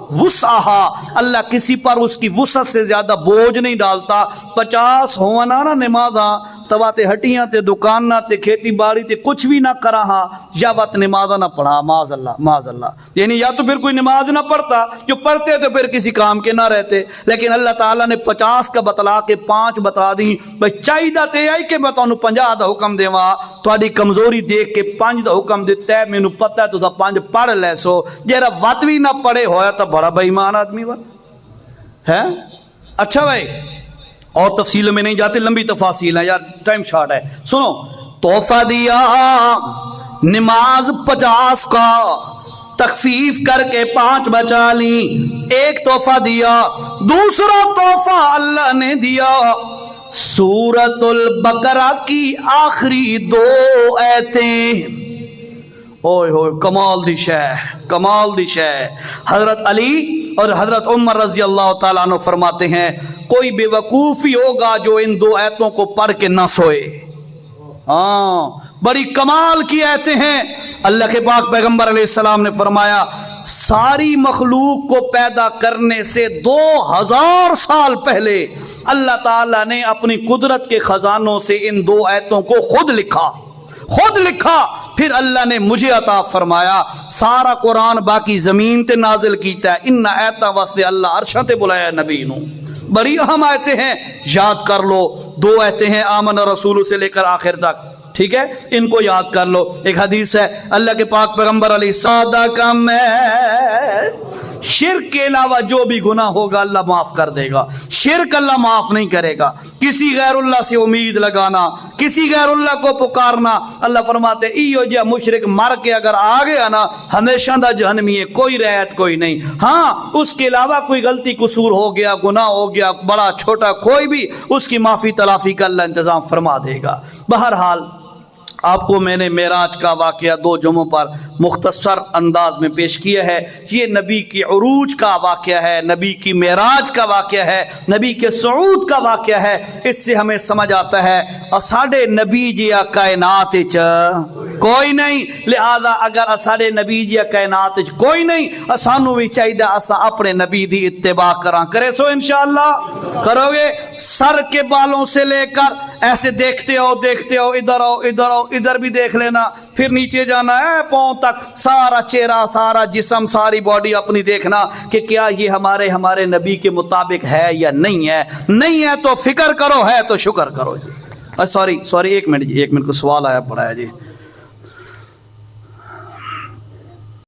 وسعها, اللہ کسی پر اس کی وسعت سے زیادہ بوجھ نہیں ڈالتا. 50 ہونا نا نمازاں تواتے ہٹیاں تے دکاناں تے کھیتی باڑی تے کچھ بھی نہ کرا ہاں, یا وقت نمازاں نہ پڑھا, معاذ اللہ. یعنی یا تو پھر کوئی نماز نہ پڑھتا, جو پڑھتے تو پھر کسی کام کے نہ رہتے. لیکن اللہ تعالیٰ نے 50 کا بتلا کے 5 بتا دی. بھائی چاہیے تے آئی کہ میں تانوں 50 دا حکم دیواں, تہاڈی کمزوری دیکھ کے 5 دا حکم دتا ہے, مینوں پتہ ہے تو 5 پڑھ لے سو. جیڑا وت بھی نہ پڑھے ہویا تو بڑا بے ایمان آدمی وت ہے. اچھا بھائی, اور تفصیل میں نہیں جاتے, لمبی تفاصیل ہیں یار, ٹائم شارٹ ہے. سنو, تحفہ دیا نماز 50 کا, تخفیف کر کے 5 بچا لی. ایک تحفہ دیا. دوسرا تحفہ اللہ نے دیا سورۃ البقرہ کی آخری 2 آیتیں. اوئے ہوئے, کمال دی شے. حضرت علی اور حضرت عمر رضی اللہ تعالیٰ عنہ فرماتے ہیں کوئی بے وقوفی ہوگا جو ان 2 آیتوں کو پڑھ کے نہ سوئے. ہاں, بڑی کمال کی آیتیں ہیں. اللہ کے پاک پیغمبر علیہ السلام نے فرمایا ساری مخلوق کو پیدا کرنے سے 2000 سال پہلے اللہ تعالیٰ نے اپنی قدرت کے خزانوں سے ان 2 آیتوں کو خود لکھا. پھر اللہ نے مجھے عطا فرمایا. سارا قرآن باقی زمین تے نازل کیتا ہے, ان آیتاں واسطے اللہ عرشاں تے بلایا نبی نو. بڑی اہم آیتیں ہیں, یاد کر لو. 2 آیتیں ہیں آمن رسول سے لے کر آخر تک, ٹھیک ہے, ان کو یاد کر لو. ایک حدیث ہے اللہ کے پاک پیغمبر علیہ السلام میں شرک کے علاوہ جو بھی گناہ ہوگا اللہ معاف کر دے گا. شرک اللہ معاف نہیں کرے گا. کسی غیر اللہ سے امید لگانا, کسی غیر اللہ کو پکارنا, اللہ فرماتے ایو جا مشرک مر کے اگر آ گیا نا ہمیشہ دا جہنمی ہے, کوئی رعایت کوئی نہیں. ہاں اس کے علاوہ کوئی غلطی قصور ہو گیا, گناہ ہو گیا, بڑا چھوٹا کوئی بھی, اس کی معافی تلافی کا اللہ انتظام فرما دے گا. بہرحال آپ کو میں نے معراج کا واقعہ 2 جمعوں پر مختصر انداز میں پیش کیا ہے. یہ نبی کی عروج کا واقعہ ہے, نبی کی معراج کا واقعہ ہے, نبی کے صعود کا واقعہ ہے. اس سے ہمیں سمجھ آتا ہے اساڑے نبی جیا کائنات کوئی نہیں, لہذا اگر اساڑے نبی جیا کائنات کوئی نہیں, اسانو بھی چاہیے اسا اپنے نبی دی اتباع کرے سو انشاءاللہ کرو گے. سر کے بالوں سے لے کر ایسے دیکھتے ہو, ادھر بھی دیکھ لینا, پھر نیچے جانا ہے پاؤں تک, سارا چہرہ, سارا جسم, ساری باڈی اپنی دیکھنا کہ کیا یہ ہمارے نبی کے مطابق ہے یا نہیں ہے. نہیں ہے تو فکر کرو, ہے تو شکر کرو. سوری 1 منٹ کو سوال آیا پڑا ہے جی.